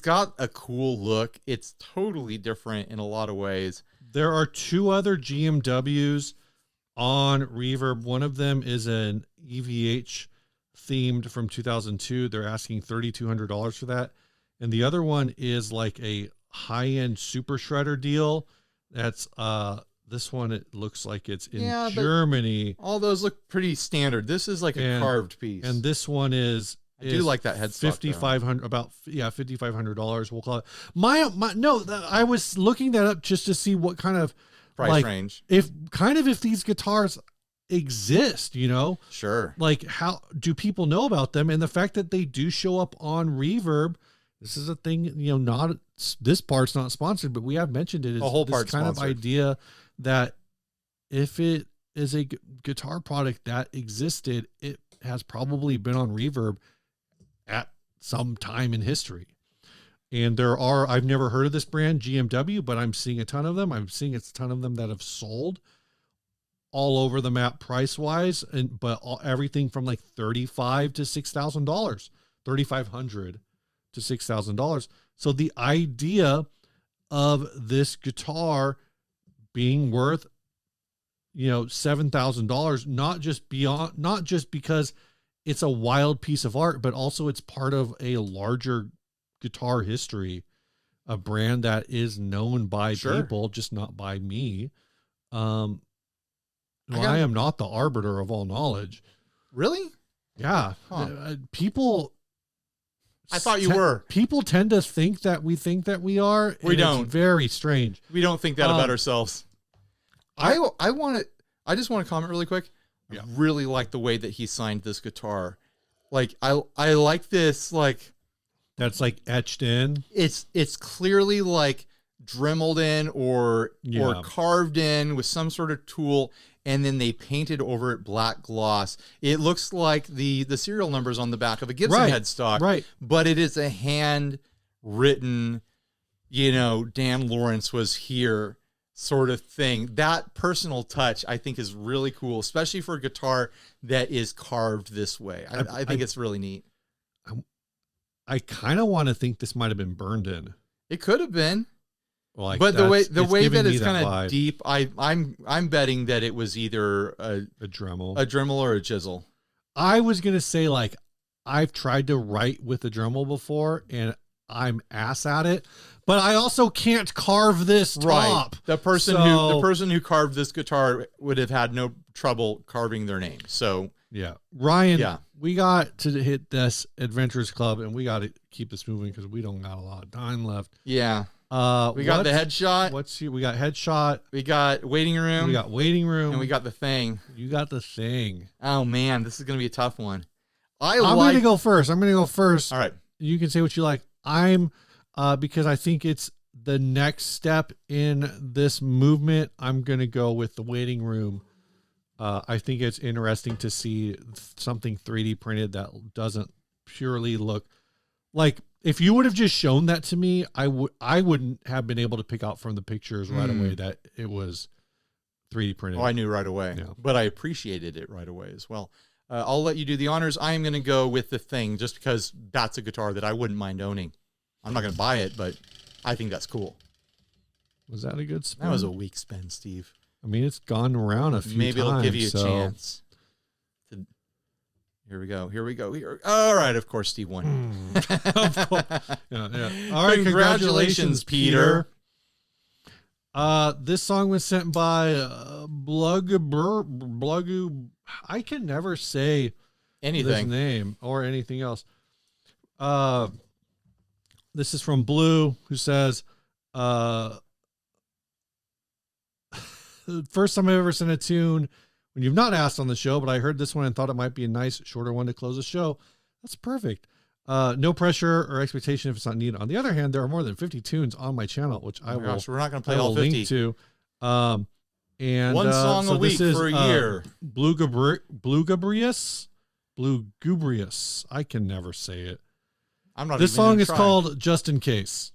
got a cool look. It's totally different in a lot of ways. There are 2 other GMWs on Reverb. One of them is an EVH themed from 2002. They're asking $3,200 for that. And the other one is like a high-end super shredder deal. That's this one, it looks like it's in Germany. All those look pretty standard. This is like a carved piece. And this one is I do like that headstock. $5,500. We'll call it. I was looking that up just to see what kind of price range. If these guitars exist, Sure. Like how do people know about them? And the fact that they do show up on Reverb. This is a thing, not this part's not sponsored, but we have mentioned it. A whole part kind of idea that if it is a guitar product that existed, it has probably been on Reverb at some time in history. And I've never heard of this brand GMW, but I'm seeing a ton of them. I'm seeing a ton of them that have sold all over the map price wise. But everything from like $3,500 to $6,000, $3,500 to $6,000. So the idea of this guitar being worth, $7,000, not just because it's a wild piece of art, but also it's part of a larger guitar history, a brand that is known by people, just not by me. I am not the arbiter of all knowledge. Really? Yeah. Huh. People. I thought you were. People tend to think that we are. We don't. It's very strange. We don't think that about ourselves. I just want to comment really quick. Yeah. I really like the way that he signed this guitar. Like I like this, like that's like etched in. It's clearly like dremeled in or carved in with some sort of tool, and then they painted over it black gloss. It looks like the serial numbers on the back of a Gibson headstock, right? But it is a handwritten, Dan Lawrence was here sort of thing. That personal touch, I think, is really cool, especially for a guitar that is carved this way. I think it's really neat. I kind of want to think this might have been burned in. It could have been. Like but the way that it's kind of deep, I'm betting that it was either a Dremel or a chisel. I was gonna say, like, I've tried to write with a Dremel before, and I'm ass at it. But I also can't carve this top. Right. The person who carved this guitar would have had no trouble carving their name. So yeah, Ryan. We got to hit this Adventurers Club, and we got to keep this moving because we don't got a lot of time left. Yeah. We got the headshot. We got headshot. We got waiting room. We got waiting room. And we got the thing. You got the thing. Oh man, this is gonna be a tough one. I'm gonna go first. All right. You can say what you like. Because I think it's the next step in this movement. I'm gonna go with the waiting room. I think it's interesting to see something 3D printed that doesn't purely look like. If you would have just shown that to me, I wouldn't have been able to pick out from the pictures right away that it was 3D printed. Oh, I knew right away, but I appreciated it right away as well. I'll let you do the honors. I am going to go with the thing just because that's a guitar that I wouldn't mind owning. I'm not going to buy it, but I think that's cool. Was that a good spin? That was a weak spin, Steve. I mean, it's gone around a few times. Maybe it'll give you a chance. Here we go. All right. Of course, Steve won. Of course. Yeah. All right. Congratulations, Peter. This song was sent by BluGubrious. I can never say anything this name or anything else. This is from Blue, who says, first time I've ever sent a tune when you've not asked on the show, but I heard this one and thought it might be a nice, shorter one to close the show. That's perfect. No pressure or expectation if it's not needed. On the other hand, there are more than 50 tunes on my channel, which we're not going to play all 50. Link to. And one song a week for a year. BluGubrious. I can never say it. I'm not. This song is called "Just in Case."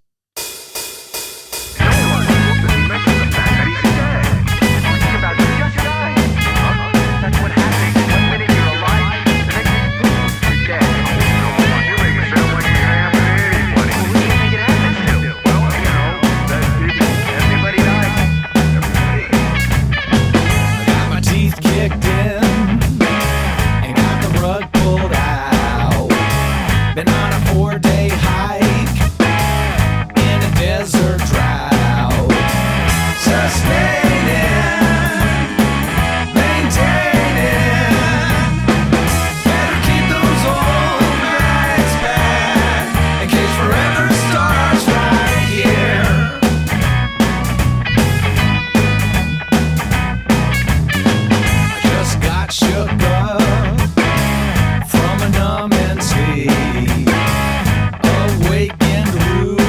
Been on a 4-day hike in a desert drought. Sustaining, maintaining. Better keep those old nights back in case forever starts right here. I just got shook up from a numbing sleep. Awakened rude,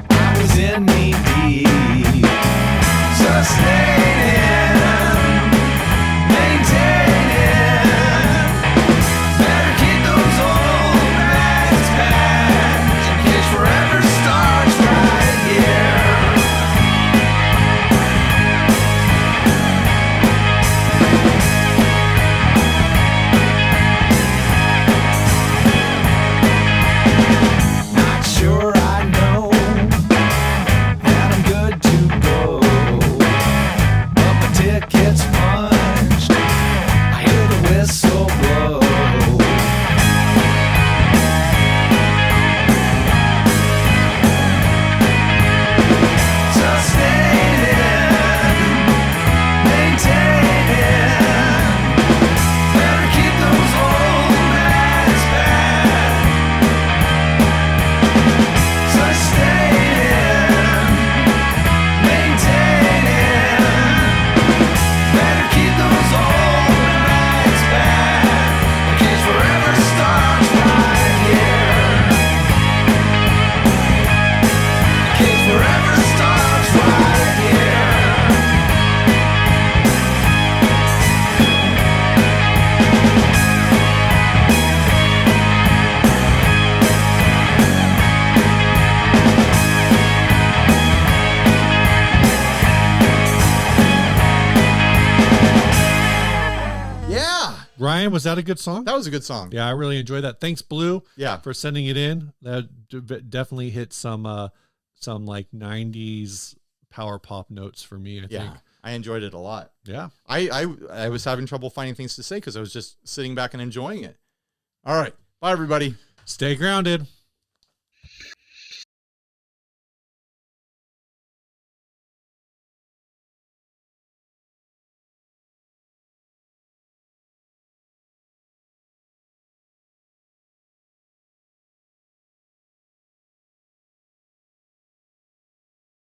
I was in knee deep. Sustaining, maintaining. Better keep those old nights back in case forever starts right here. Not sure I know that I'm good to go, but my ticket's punched. I hear the whistle blow. Sustaining, maintaining. Better keep those old nights back. Sustaining, maintaining. Better keep those old nights back in case forever starts right here. In case forever starts right here. Yeah, Ryan, was that a good song? that was a good song. Yeah, I really enjoyed that. Thanks, Blue. Yeah. For sending it in. That definitely hit some like 90s power pop notes for me, I think. I enjoyed it a lot. Yeah. I was having trouble finding things to say because I was just sitting back and enjoying it. All right, bye everybody. Stay grounded.